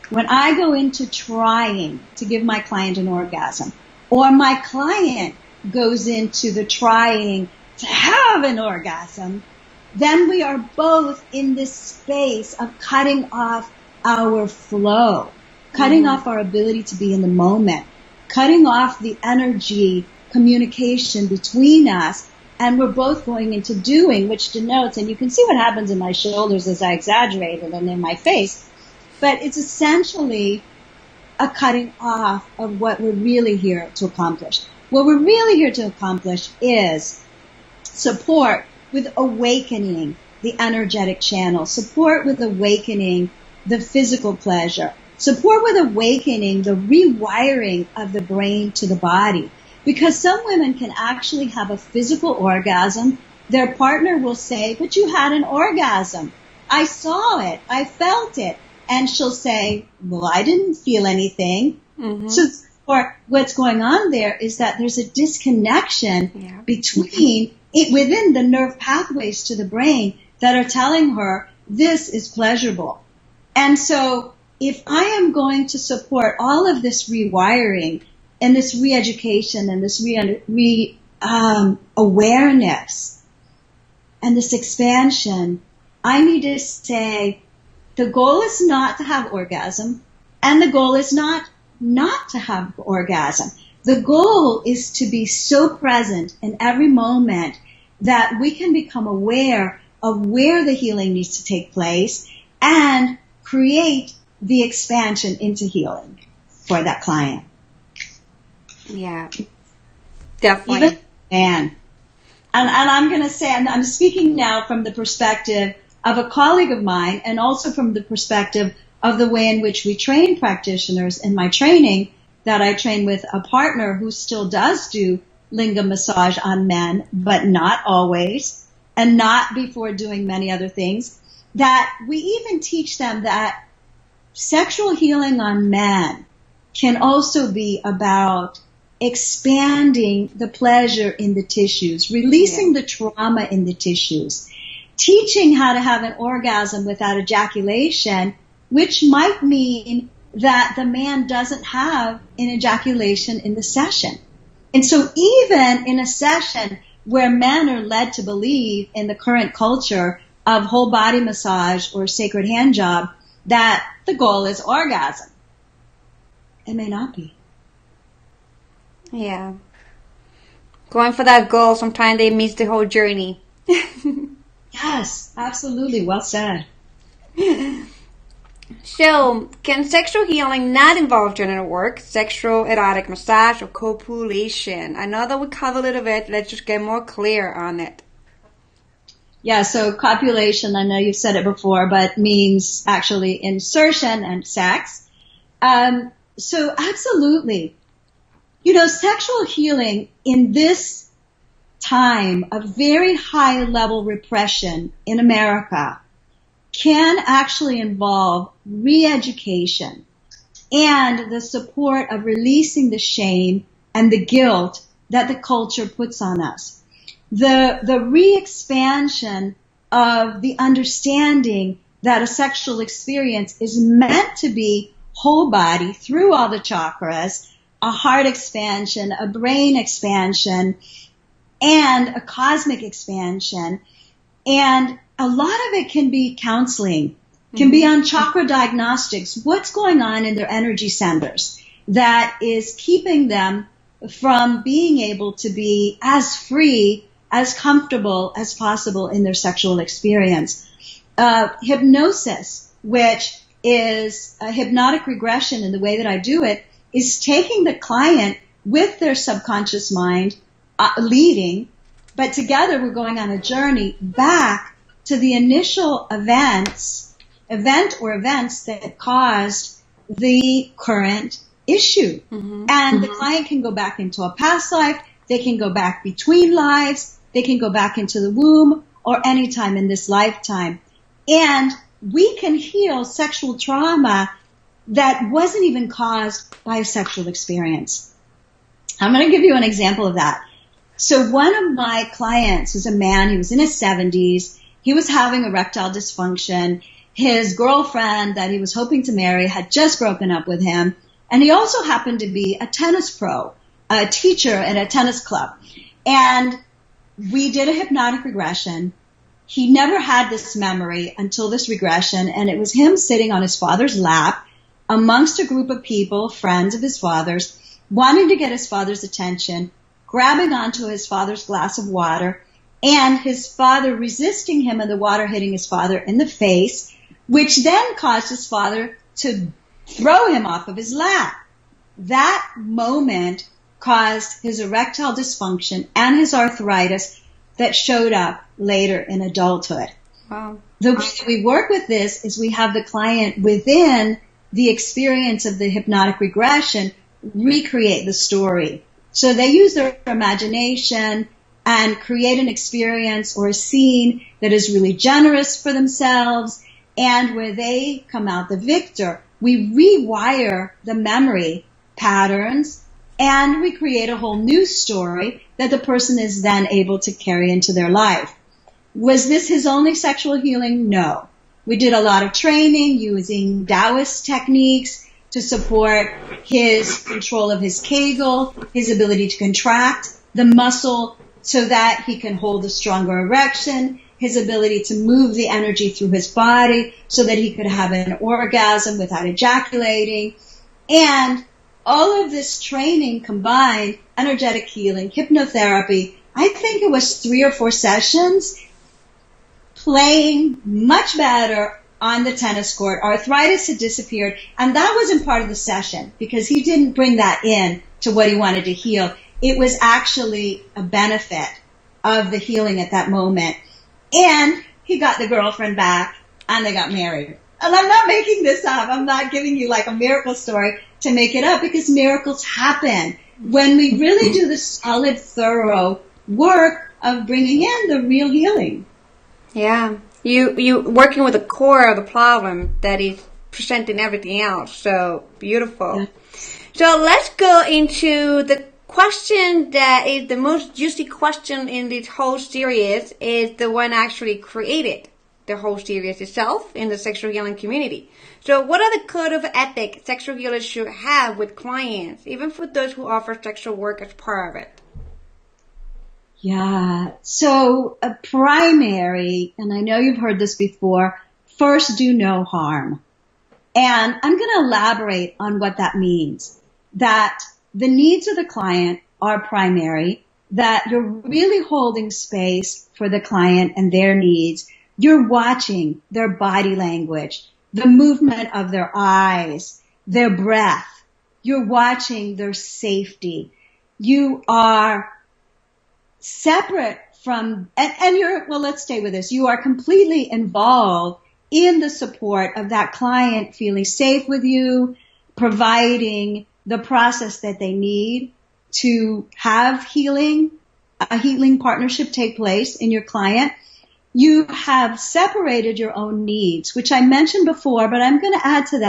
when I go into trying to give my client an orgasm, or my client goes into the trying to have an orgasm, then we are both in this space of cutting off our flow, cutting off our ability to be in the moment, cutting off the energy communication between us, and we're both going into doing, which denotes, and you can see what happens in my shoulders as I exaggerate it and in my face, but it's essentially a cutting off of what we're really here to accomplish. What we're really here to accomplish is support with awakening the energetic channel, support with awakening the physical pleasure, support with awakening the rewiring of the brain to the body. Because some women can actually have a physical orgasm. Their partner will say, but you had an orgasm. I saw it. I felt it. And she'll say, well, I didn't feel anything. So or what's going on there is that there's a disconnection between it within the nerve pathways to the brain that are telling her this is pleasurable. And so if I am going to support all of this rewiring and this re-education and this awareness and this expansion, I need to say the goal is not to have orgasm, and the goal is not to have orgasm. The goal is to be so present in every moment that we can become aware of where the healing needs to take place and create the expansion into healing for that client. Yeah, definitely. Even man. And I'm going to say, and I'm speaking now from the perspective of a colleague of mine and also from the perspective of the way in which we train practitioners in my training, that I train with a partner who still does do linga massage on men, but not always, and not before doing many other things, that we even teach them that sexual healing on men can also be about expanding the pleasure in the tissues, releasing the trauma in the tissues, teaching how to have an orgasm without ejaculation, which might mean that the man doesn't have an ejaculation in the session. And so even in a session where men are led to believe in the current culture of whole body massage or sacred hand job that the goal is orgasm, it may not be. Yeah. Going for that goal, sometimes they miss the whole journey. Yes, absolutely. Well said. So, can sexual healing not involve genital work, sexual erotic massage, or copulation? I know that we covered a little bit. Let's just get more clear on it. Yeah, so copulation, I know you've said it before, but means actually insertion and sex. So absolutely. You know, sexual healing in this time of very high level repression in America can actually involve re-education and the support of releasing the shame and the guilt that the culture puts on us. The re-expansion of the understanding that a sexual experience is meant to be whole body through all the chakras, a heart expansion, a brain expansion, and a cosmic expansion. And a lot of it can be counseling. can be on chakra diagnostics. What's going on in their energy centers that is keeping them from being able to be as free, as comfortable as possible in their sexual experience? Hypnosis, which is a hypnotic regression in the way that I do it, is taking the client with their subconscious mind leading, but together we're going on a journey back to the initial event or events that caused the current issue. And the client can go back into a past life, they can go back between lives, they can go back into the womb, or any time in this lifetime. And we can heal sexual trauma that wasn't even caused by a sexual experience. I'm going to give you an example of that. So one of my clients was a man, he was in his 70s, he was having erectile dysfunction. His girlfriend that he was hoping to marry had just broken up with him, and he also happened to be a tennis pro, a teacher at a tennis club. And we did a hypnotic regression. He never had this memory until this regression, and it was him sitting on his father's lap amongst a group of people, friends of his father's, wanting to get his father's attention, grabbing onto his father's glass of water, and his father resisting him and the water hitting his father in the face, which then caused his father to throw him off of his lap. That moment caused his erectile dysfunction and his arthritis that showed up later in adulthood. Wow. The way that we work with this is we have the client within the experience of the hypnotic regression recreate the story. So they use their imagination and create an experience or a scene that is really generous for themselves, and where they come out the victor. We rewire the memory patterns and we create a whole new story that the person is then able to carry into their life. Was this his only sexual healing? No. We did a lot of training using Taoist techniques to support his control of his Kegel, his ability to contract the muscle so that he can hold a stronger erection, his ability to move the energy through his body so that he could have an orgasm without ejaculating. And all of this training combined, energetic healing, hypnotherapy, I think it was 3 or 4 sessions, playing much better on the tennis court. Arthritis had disappeared, and that wasn't part of the session because he didn't bring that in to what he wanted to heal. It was actually a benefit of the healing at that moment. And he got the girlfriend back, and they got married. And I'm not making this up. I'm not giving you like a miracle story to make it up, because miracles happen when we really do the solid, thorough work of bringing in the real healing. Yeah. You working with the core of the problem that is presenting everything else. So beautiful. Yeah. So let's go into the question that is the most juicy question in this whole series, is the one actually created the whole series itself in the sexual healing community. So what are the code of ethics sexual healers should have with clients, even for those who offer sexual work as part of it? Yeah, so a primary, and I know you've heard this before, first do no harm. And I'm going to elaborate on what that means. That the needs of the client are primary, that you're really holding space for the client and their needs. You're watching their body language, the movement of their eyes, their breath. You're watching their safety. You are separate from, and you're, well, let's stay with this. You are completely involved in the support of that client feeling safe with you, providing the process that they need to have healing, a healing partnership take place in your client. You have separated your own needs, which I mentioned before, but I'm going to add to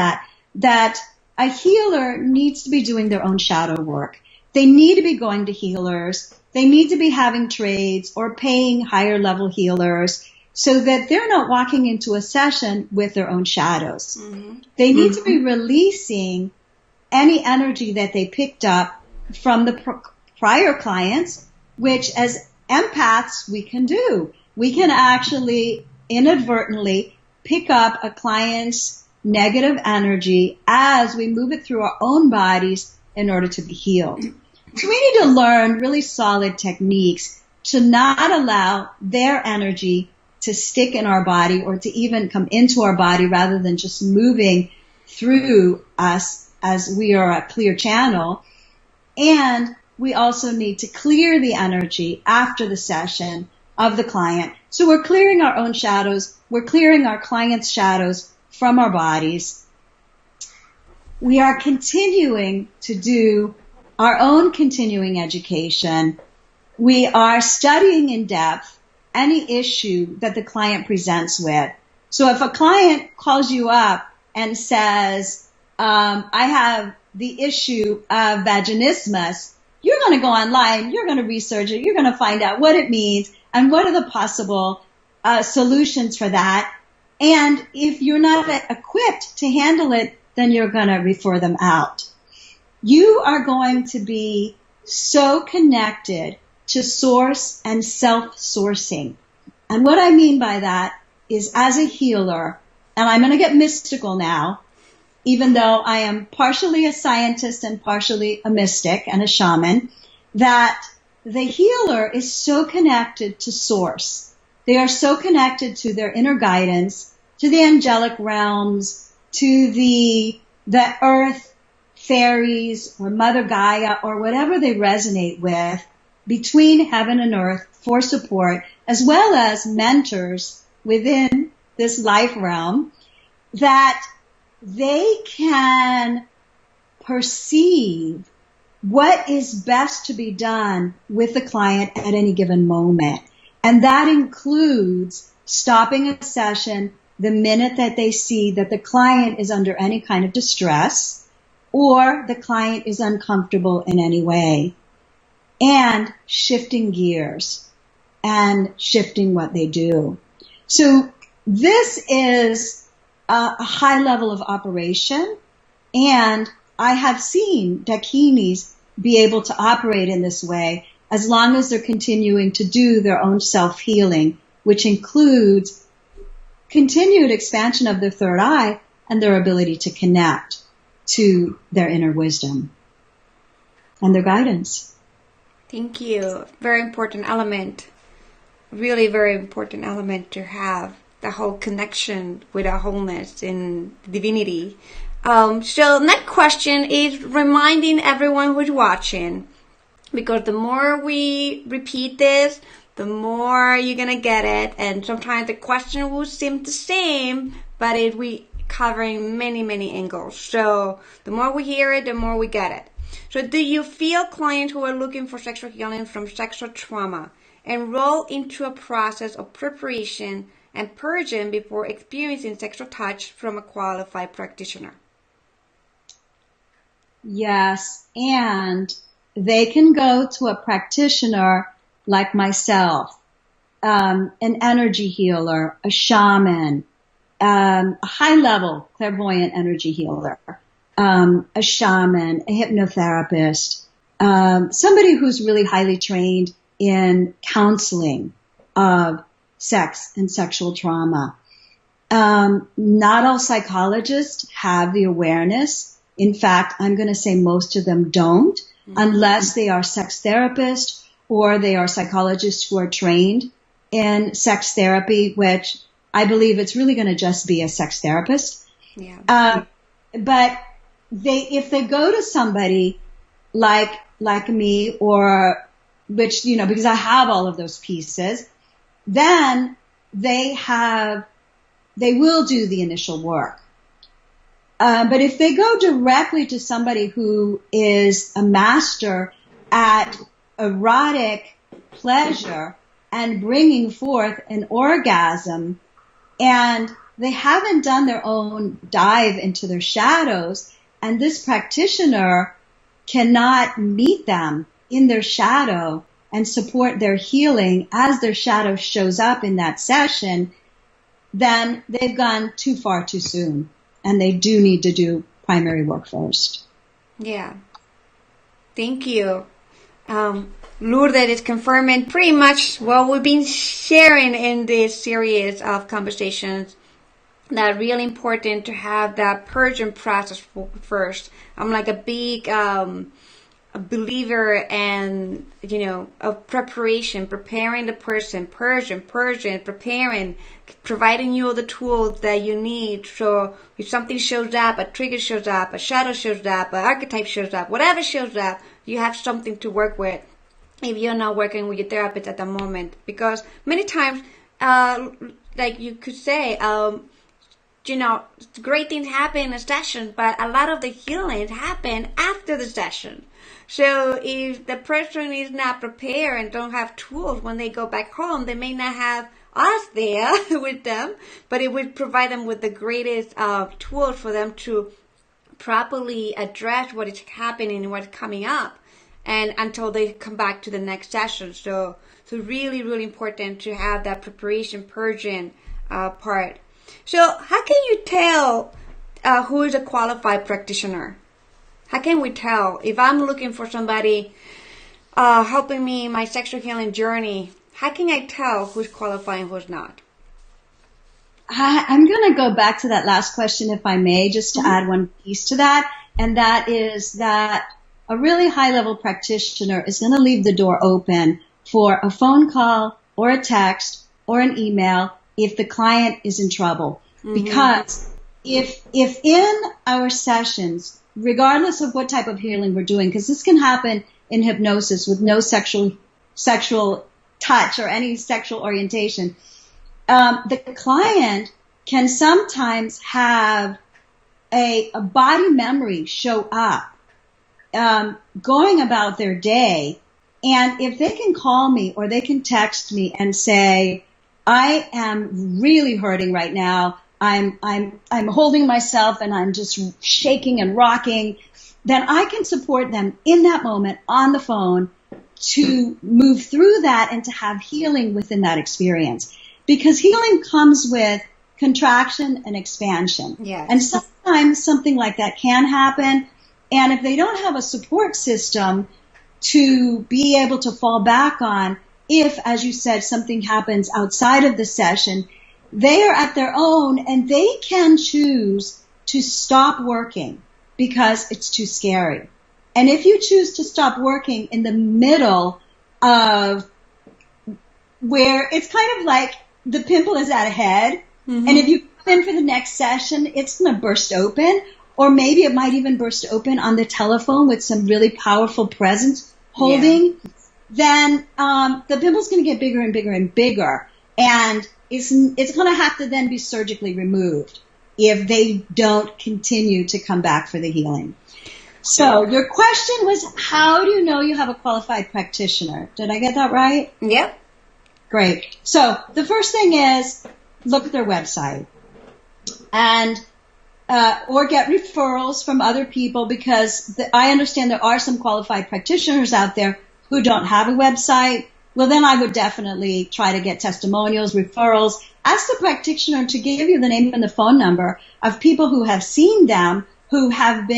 that a healer needs to be doing their own shadow work. They need to be going to healers. They need to be having trades or paying higher level healers so that they're not walking into a session with their own shadows. Mm-hmm. They need to be releasing any energy that they picked up from the prior clients, which as empaths we can do. We can actually inadvertently pick up a client's negative energy as we move it through our own bodies in order to be healed. So we need to learn really solid techniques to not allow their energy to stick in our body or to even come into our body rather than just moving through us as we are a clear channel. And we also need to clear the energy after the session of the client. So we're clearing our own shadows. We're clearing our client's shadows from our bodies. We are continuing to do our own continuing education. We are studying in depth any issue that the client presents with. So if a client calls you up and says, I have the issue of vaginismus, you're going to go online, you're going to research it, you're going to find out what it means and what are the possible solutions for that. And if you're not equipped to handle it, then you're going to refer them out. You are going to be so connected to source and self-sourcing. And what I mean by that is, as a healer, and I'm going to get mystical now, even though I am partially a scientist and partially a mystic and a shaman, that the healer is so connected to source. They are so connected to their inner guidance, to the angelic realms, to the earth, fairies, or Mother Gaia, or whatever they resonate with, between heaven and earth for support, as well as mentors within this life realm, that they can perceive what is best to be done with the client at any given moment. And that includes stopping a session the minute that they see that the client is under any kind of distress or the client is uncomfortable in any way, and shifting gears and shifting what they do. So this is a high level of operation, and I have seen dakinis be able to operate in this way as long as they're continuing to do their own self-healing, which includes continued expansion of their third eye and their ability to connect to their inner wisdom and their guidance. Thank you. Very important element. Really very important element to have, the whole connection with our wholeness in divinity. So next question is reminding everyone who's watching, because the more we repeat this, the more you're going to get it. And sometimes the question will seem the same, but we covering many, many angles. So the more we hear it, the more we get it. So do you feel clients who are looking for sexual healing from sexual trauma enroll into a process of preparation and purging before experiencing sexual touch from a qualified practitioner? Yes, and they can go to a practitioner like myself, an energy healer, a shaman, a high-level clairvoyant energy healer, a shaman, a hypnotherapist, somebody who's really highly trained in counseling of sex and sexual trauma. Not all psychologists have the awareness. In fact, I'm going to say most of them don't, unless they are sex therapists or they are psychologists who are trained in sex therapy, which I believe it's really going to just be a sex therapist. Yeah. But if they go to somebody like me, or which, because I have all of those pieces, then they will do the initial work. But if they go directly to somebody who is a master at erotic pleasure and bringing forth an orgasm, and they haven't done their own dive into their shadows, and this practitioner cannot meet them in their shadow and support their healing as their shadow shows up in that session, then they've gone too far too soon. And they do need to do primary work first. Yeah. Thank you. Lourdes is confirming pretty much what we've been sharing in this series of conversations. that really important to have that purging process first. I'm like a big a believer and, of preparation, preparing the person, purging, preparing, providing you all the tools that you need. So if something shows up, a trigger shows up, a shadow shows up, an archetype shows up, whatever shows up, you have something to work with if you're not working with your therapist at the moment. Because many times, like you could say, great things happen in a session, but a lot of the healings happen after the session. So if the person is not prepared and don't have tools when they go back home, they may not have us there with them, but it would provide them with the greatest tools for them to properly address what is happening and what's coming up, and until they come back to the next session. So really, really important to have that preparation, purging part. So how can you tell who is a qualified practitioner? How can we tell if I'm looking for somebody helping me in my sexual healing journey? How can I tell who's qualified and who's not? I'm going to go back to that last question, if I may, just to add one piece to that. And that is that a really high-level practitioner is going to leave the door open for a phone call or a text or an email if the client is in trouble. Because if in our sessions, regardless of what type of healing we're doing, because this can happen in hypnosis with no sexual touch or any sexual orientation, the client can sometimes have a body memory show up, going about their day. And if they can call me or they can text me and say, I am really hurting right now, I'm holding myself and I'm just shaking and rocking, then I can support them in that moment on the phone to move through that and to have healing within that experience. Because healing comes with contraction and expansion. Yes. And sometimes something like that can happen. And if they don't have a support system to be able to fall back on, if, as you said, something happens outside of the session, they are at their own and they can choose to stop working because it's too scary. And if you choose to stop working in the middle of where it's kind of like the pimple is at a head, and if you come in for the next session, it's going to burst open, or maybe it might even burst open on the telephone with some really powerful presence holding, then the pimple's going to get bigger and bigger and bigger. And it's going to have to then be surgically removed if they don't continue to come back for the healing. So your question was, how do you know you have a qualified practitioner? Did I get that right? Yep. Great. So the first thing is look at their website and or get referrals from other people, because I understand there are some qualified practitioners out there who don't have a website. Well, then I would definitely try to get testimonials, referrals. Ask the practitioner to give you the name and the phone number of people who have seen them, who have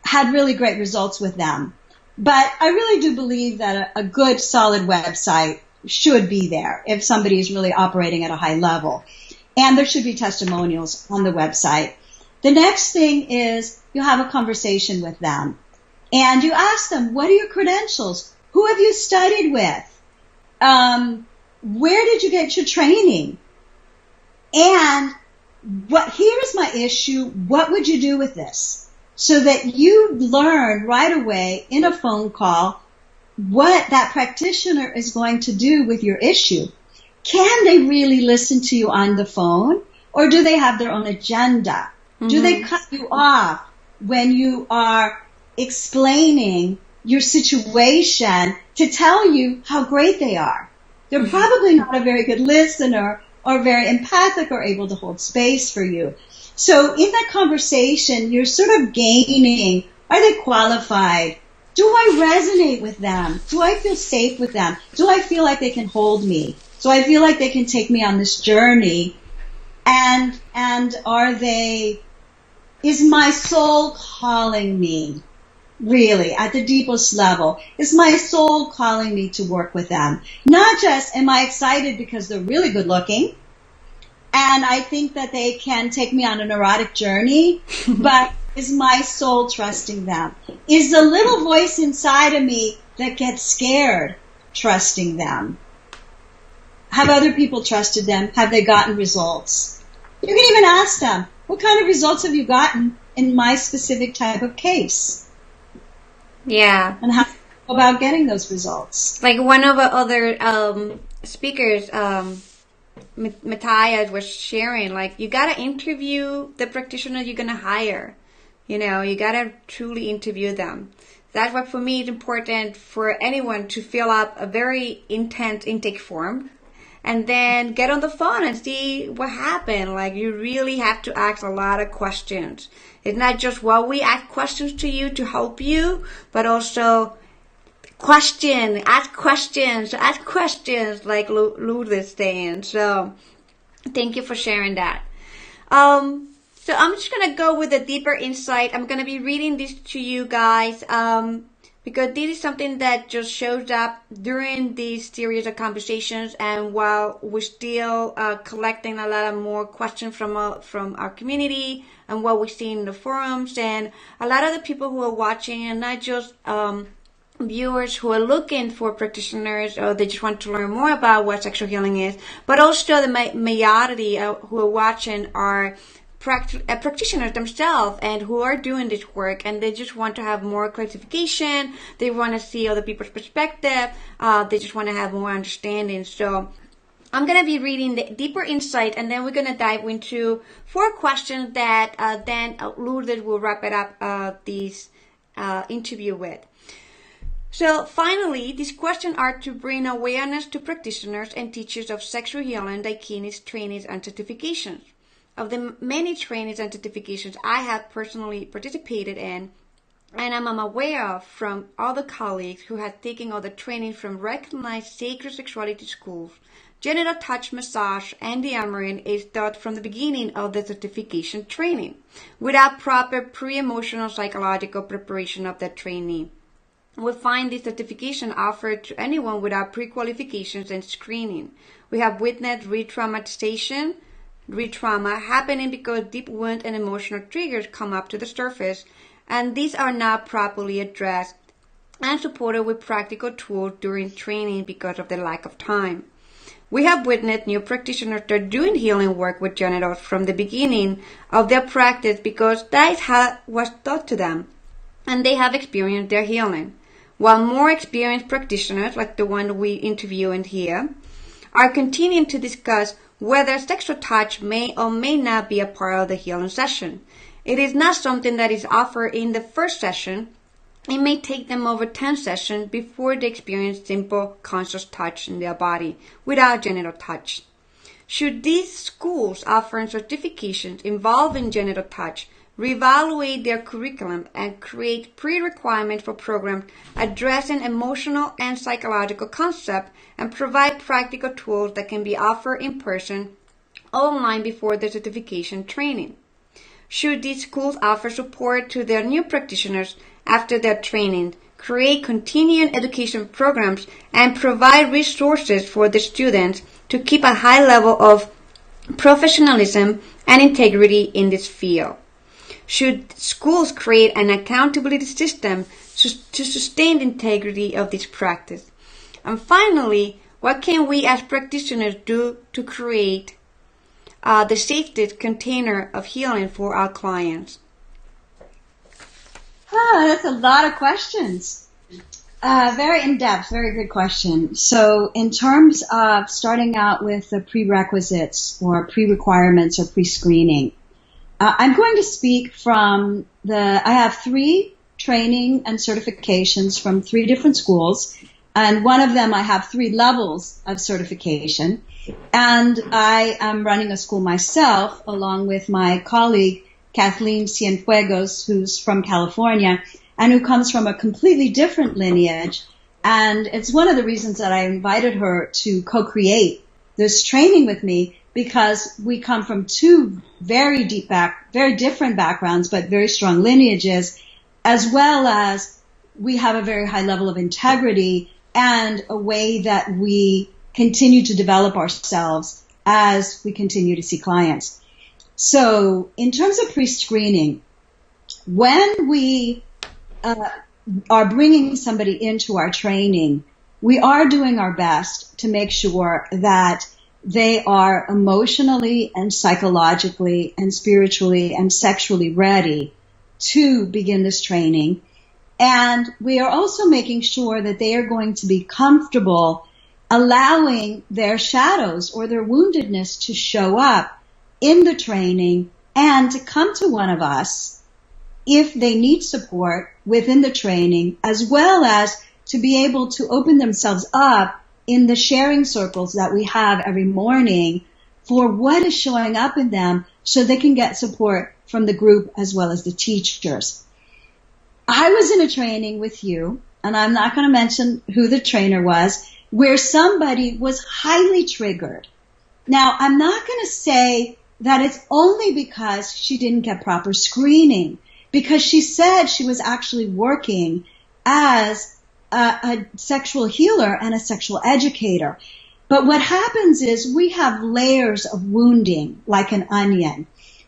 had really great results with them. But I really do believe that a good, solid website should be there if somebody is really operating at a high level. And there should be testimonials on the website. The next thing is you have a conversation with them. And you ask them, what are your credentials? Who have you studied with? Where did you get your training? And here's my issue. What would you do with this? So that you learn right away in a phone call what that practitioner is going to do with your issue. Can they really listen to you on the phone? Or do they have their own agenda? Do they cut you off when you are explaining your situation to tell you how great they are? They're probably not a very good listener or very empathic or able to hold space for you. So in that conversation, you're sort of gaining, are they qualified? Do I resonate with them? Do I feel safe with them? Do I feel like they can hold me? Do I feel like they can take me on this journey? And is my soul calling me? Really, at the deepest level, is my soul calling me to work with them? Not just, am I excited because they're really good looking? And I think that they can take me on an erotic journey, but is my soul trusting them? Is the little voice inside of me that gets scared trusting them? Have other people trusted them? Have they gotten results? You can even ask them, what kind of results have you gotten in my specific type of case? Yeah. And how do you go about getting those results? Like one of the other speakers, Matthias, was sharing, like, you got to interview the practitioner you're going to hire. You know, you got to truly interview them. That's why for me it's important for anyone to fill up a very intense intake form and then get on the phone and see what happened. Like, you really have to ask a lot of questions. It's not just, well, we ask questions to you to help you, but also ask questions, like Lourdes is saying. So thank you for sharing that. So I'm just going to go with a deeper insight. I'm going to be reading this to you guys because this is something that just shows up during these series of conversations, and while we're still collecting a lot of more questions from our community and what we see in the forums, and a lot of the people who are watching, and not just viewers who are looking for practitioners or they just want to learn more about what sexual healing is, but also the majority who are watching are practitioners themselves and who are doing this work, and they just want to have more clarification. They want to see other people's perspective. They just want to have more understanding. So I'm going to be reading the deeper insight, and then we're going to dive into 4 questions that then Lourdes will wrap it up this interview with. So finally, these questions are to bring awareness to practitioners and teachers of sexual healing, daikinis, trainings, and certifications. Of the many trainings and certifications I have personally participated in, and I'm aware of from other colleagues who have taken all the training from recognized sacred sexuality schools, genital touch massage and deamoring is taught from the beginning of the certification training, without proper pre-emotional psychological preparation of the trainee. We find this certification offered to anyone without pre-qualifications and screening. We have witnessed re-trauma happening because deep wound and emotional triggers come up to the surface, and these are not properly addressed and supported with practical tools during training because of the lack of time. We have witnessed new practitioners that are doing healing work with genitals from the beginning of their practice because that is how was taught to them, and they have experienced their healing. While more experienced practitioners, like the one we interview in here, are continuing to discuss whether sexual touch may or may not be a part of the healing session. It is not something that is offered in the first session. It may take them over 10 sessions before they experience simple conscious touch in their body without genital touch. Should these schools offering certifications involving genital touch reevaluate their curriculum and create pre-requirements for programs addressing emotional and psychological concepts and provide practical tools that can be offered in person or online before the certification training? Should these schools offer support to their new practitioners after their training, create continuing education programs, and provide resources for the students to keep a high level of professionalism and integrity in this field? Should schools create an accountability system to sustain the integrity of this practice? And finally, what can we as practitioners do to create the safety container of healing for our clients? That's a lot of questions. Very in-depth, very good question. So in terms of starting out with the prerequisites or pre-requirements or pre-screening, I'm going to speak from I have 3 training and certifications from 3 different schools, and one of them I have 3 levels of certification, and I am running a school myself along with my colleague Kathleen Cienfuegos, who's from California and who comes from a completely different lineage, and it's one of the reasons that I invited her to co-create this training with me, because we come from 2 very different backgrounds, but very strong lineages, as well as we have a very high level of integrity and a way that we continue to develop ourselves as we continue to see clients. So in terms of pre-screening, when we are bringing somebody into our training, we are doing our best to make sure that they are emotionally and psychologically and spiritually and sexually ready to begin this training. And we are also making sure that they are going to be comfortable allowing their shadows or their woundedness to show up in the training and to come to one of us if they need support within the training, as well as to be able to open themselves up in the sharing circles that we have every morning for what is showing up in them so they can get support from the group as well as the teachers. I was in a training with you, and I'm not going to mention who the trainer was, where somebody was highly triggered. Now, I'm not going to say that it's only because she didn't get proper screening, because she said she was actually working as a sexual healer and a sexual educator. But what happens is we have layers of wounding, like an onion.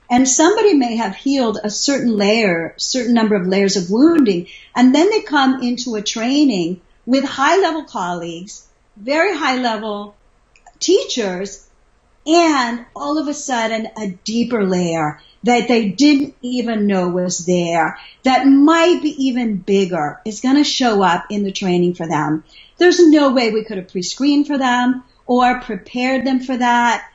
And somebody may have healed a certain number of layers of wounding, and then they come into a training with high-level colleagues, very high-level teachers, and all of a sudden a deeper layer that they didn't even know was there, that might be even bigger, is going to show up in the training for them. There's no way we could have pre-screened for them or prepared them for that.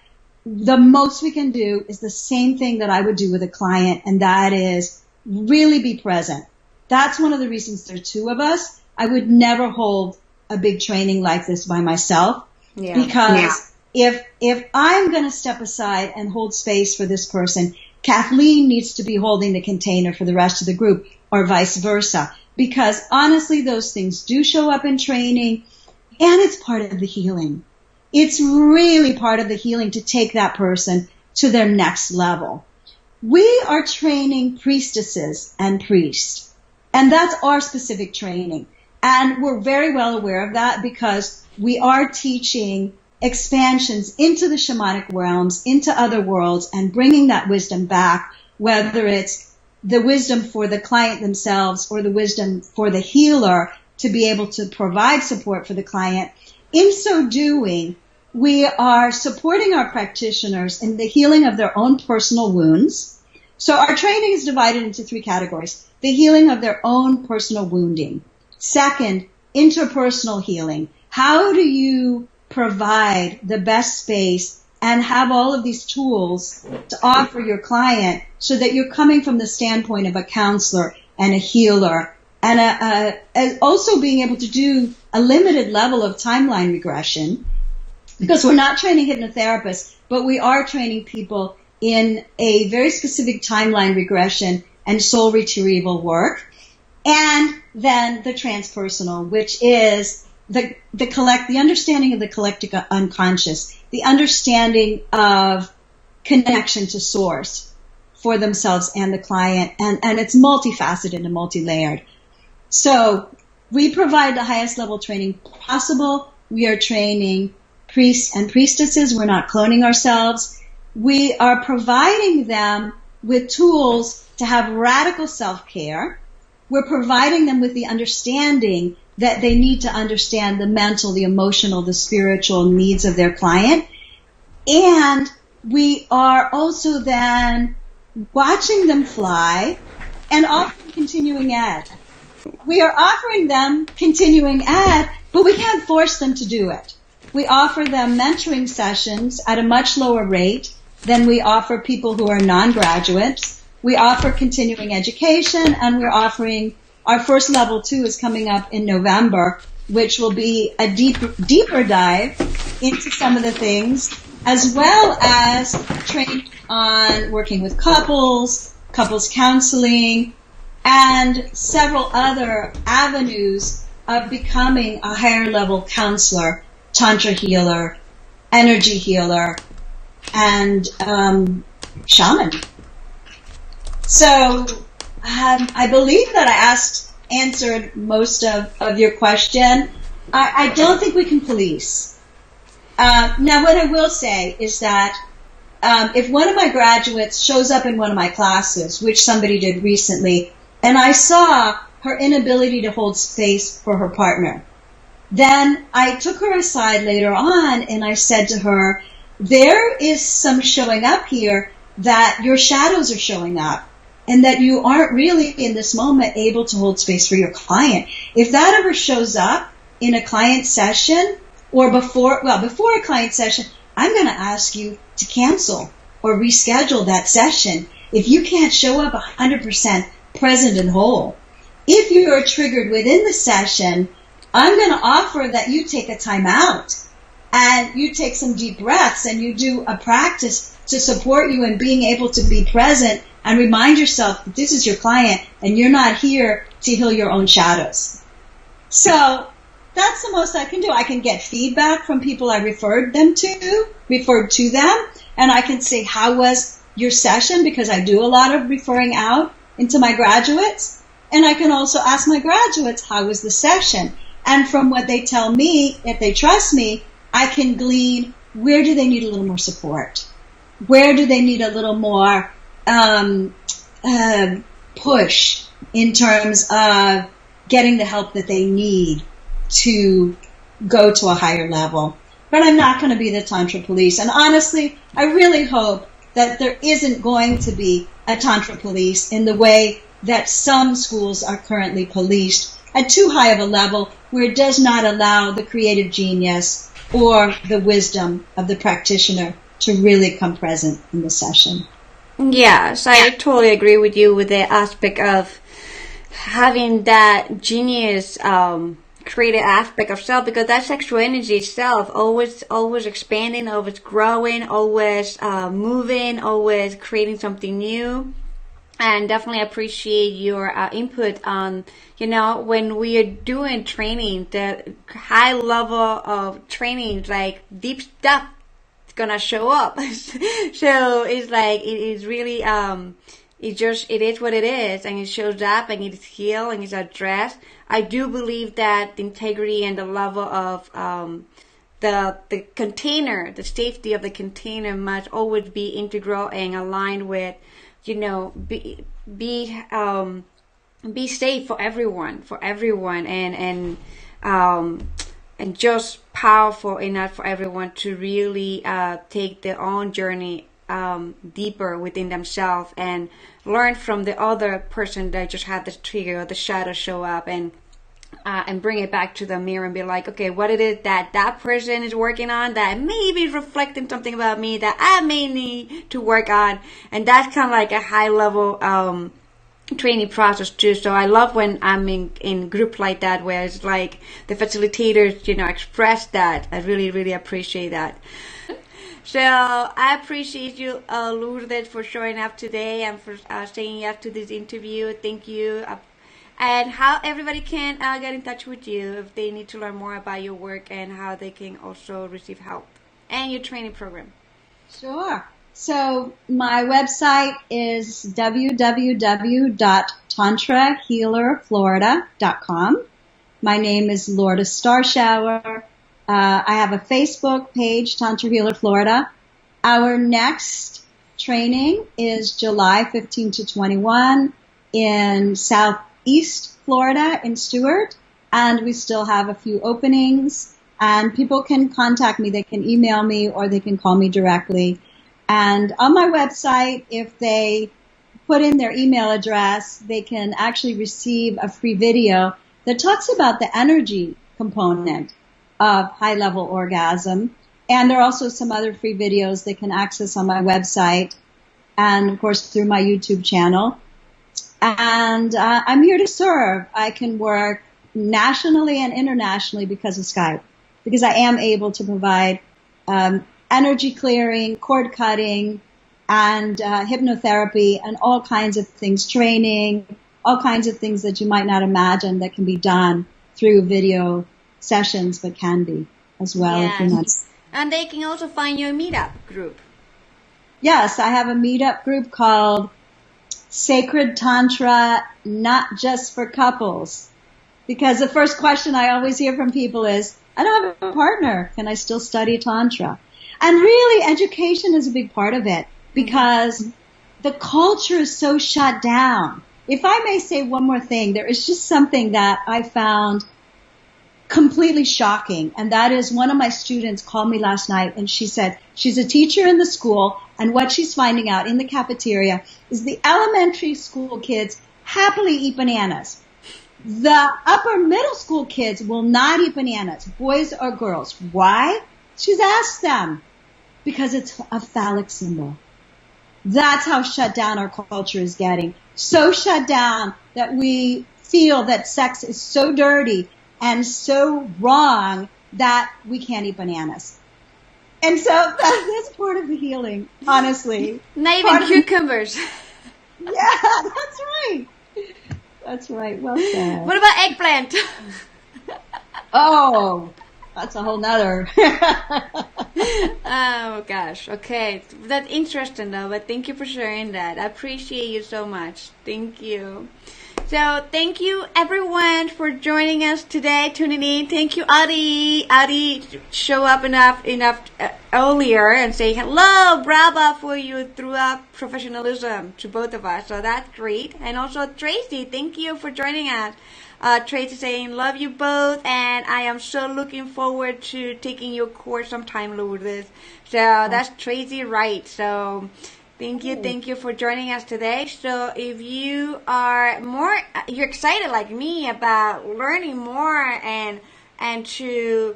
The most we can do is the same thing that I would do with a client, and that is really be present. That's one of the reasons there are two of us. I would never hold a big training like this by myself, because if I'm going to step aside and hold space for this person, Kathleen needs to be holding the container for the rest of the group, or vice versa. Because honestly, those things do show up in training, and it's part of the healing. It's really part of the healing to take that person to their next level. We are training priestesses and priests, and that's our specific training. And we're very well aware of that because we are teaching expansions into the shamanic realms, into other worlds, and bringing that wisdom back, whether it's the wisdom for the client themselves or the wisdom for the healer to be able to provide support for the client. In so doing, we are supporting our practitioners in the healing of their own personal wounds. So our training is divided into three categories: the healing of their own personal wounding. Second, interpersonal healing. How do you provide the best space and have all of these tools to offer your client so that you're coming from the standpoint of a counselor and a healer, and also being able to do a limited level of timeline regression, because we're not training hypnotherapists, but we are training people in a very specific timeline regression and soul retrieval work. And then the transpersonal, which is the understanding of the collective unconscious, the understanding of connection to source for themselves and the client, and it's multifaceted and multi-layered. So we provide the highest level training possible. We are training priests and priestesses. We're not cloning ourselves. We are providing them with tools to have radical self-care. We're providing them with the understanding that they need to understand the mental, the emotional, the spiritual needs of their client. And we are also then watching them fly and offering continuing ed. We are offering them continuing ed, but we can't force them to do it. We offer them mentoring sessions at a much lower rate than we offer people who are non-graduates. We offer continuing education, and we're offering our first level 2 is coming up in November, which will be a deeper dive into some of the things, as well as training on working with couples counseling, and several other avenues of becoming a higher level counselor, tantra healer, energy healer, and shaman. So I believe that I answered most of your question. I don't think we can police. Now, what I will say is that if one of my graduates shows up in one of my classes, which somebody did recently, and I saw her inability to hold space for her partner, then I took her aside later on and I said to her, there is some showing up here that your shadows are showing up and that you aren't really in this moment able to hold space for your client. If that ever shows up in a client session or before a client session, I'm going to ask you to cancel or reschedule that session if you can't show up 100% present and whole. If you are triggered within the session, I'm going to offer that you take a time out and you take some deep breaths and you do a practice to support you in being able to be present and remind yourself that this is your client and you're not here to heal your own shadows. So that's the most I can do. I can get feedback from people I referred to them, and I can say, how was your session? Because I do a lot of referring out into my graduates. And I can also ask my graduates, how was the session? And from what they tell me, if they trust me, I can glean, where do they need a little more support? Where do they need a little more push in terms of getting the help that they need to go to a higher level? But I'm not going to be the Tantra police. And honestly, I really hope that there isn't going to be a Tantra police in the way that some schools are currently policed at too high of a level where it does not allow the creative genius or the wisdom of the practitioner to really come present in the session. Yes, I totally agree with you with the aspect of having that genius creative aspect of self, because that sexual energy itself always expanding, always growing, always moving, always creating something new. And definitely appreciate your input on, when we are doing training, the high level of training, like deep stuff is gonna show up. So it's like, it is really, it is what it is, and it shows up, and it's healed, and it's addressed. I do believe that the integrity and the level of the container, the safety of the container must always be integral and aligned with, be safe for everyone, and just powerful enough for everyone to really take their own journey deeper within themselves and learn from the other person that just had the trigger or the shadow show up, and bring it back to the mirror and be like, okay, what it is that person is working on that maybe is reflecting something about me that I may need to work on. And that's kind of like a high level training process too. So I love when I'm in group like that, where it's like the facilitators, express that. I really, really appreciate that. So I appreciate you, Lourdes, for showing up today and for saying yes to this interview. Thank you. And how everybody can get in touch with you if they need to learn more about your work, and how they can also receive help and your training program. Sure. So my website is www.tantrahealerflorida.com. My name is Lourdes Starshower. I have a Facebook page, Tantra Healer Florida. Our next training is July 15 to 21 in Southeast Florida in Stewart, and we still have a few openings, and people can contact me. They can email me or they can call me directly. And on my website, if they put in their email address, they can actually receive a free video that talks about the energy component of high-level orgasm. And there are also some other free videos they can access on my website and, of course, through my YouTube channel. And I'm here to serve. I can work nationally and internationally because of Skype, because I am able to provide energy clearing, cord cutting, and hypnotherapy, and all kinds of things, training, all kinds of things that you might not imagine that can be done through video sessions, but can be as well. Yes. If you're not. And they can also find your meetup group. Yes, I have a meetup group called Sacred Tantra, Not Just for Couples. Because the first question I always hear from people is, I don't have a partner. Can I still study Tantra? And really, education is a big part of it because the culture is so shut down. If I may say one more thing, there is just something that I found completely shocking. And that is one of my students called me last night and she said she's a teacher in the school and what she's finding out in the cafeteria is the elementary school kids happily eat bananas. The upper middle school kids will not eat bananas, boys or girls. Why? She's asked them. Because it's a phallic symbol. That's how shut down our culture is getting. So shut down that we feel that sex is so dirty and so wrong that we can't eat bananas. And so that's part of the healing, honestly. Not even cucumbers. Yeah, that's right. That's right. Well said. What about eggplant? Oh, that's a whole nother. Oh gosh. Okay. That's interesting though, but thank you for sharing that. I appreciate you so much. Thank you. So thank you everyone for joining us today, tuning in. Thank you, Adi. Adi show up enough earlier and say hello, bravo for you throughout professionalism to both of us. So that's great. And also Tracy, thank you for joining us. Tracy saying, love you both, and I am so looking forward to taking your course sometime, Lourdes. So that's Tracy Wright. So thank you for joining us today. So if you are you're excited like me about learning more and to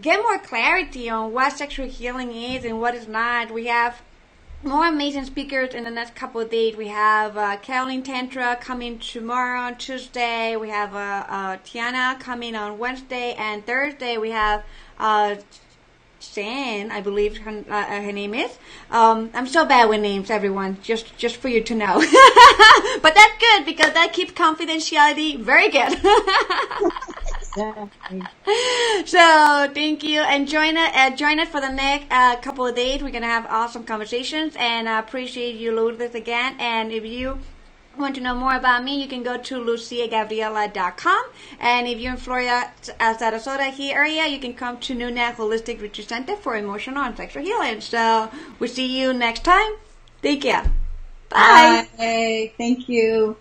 get more clarity on what sexual healing is and what is not, we have more amazing speakers in the next couple of days. We have Caroline Tantra coming tomorrow on Tuesday. We have Tiana coming on Wednesday, and Thursday we have Shan, I believe her name is. I'm so bad with names, everyone, just for you to know. But that's good because that keeps confidentiality very good. Exactly. So thank you, and join us for the next couple of days. We're gonna have awesome conversations, and I appreciate you, Lourdes, again. And if you want to know more about me, you can go to luciagabriela.com. And if you're in Florida, Sarasota here area, you can come to Nuna Holistic Retreat Center for emotional and sexual healing. So we'll see you next time. Take care. Bye. Bye. Thank you.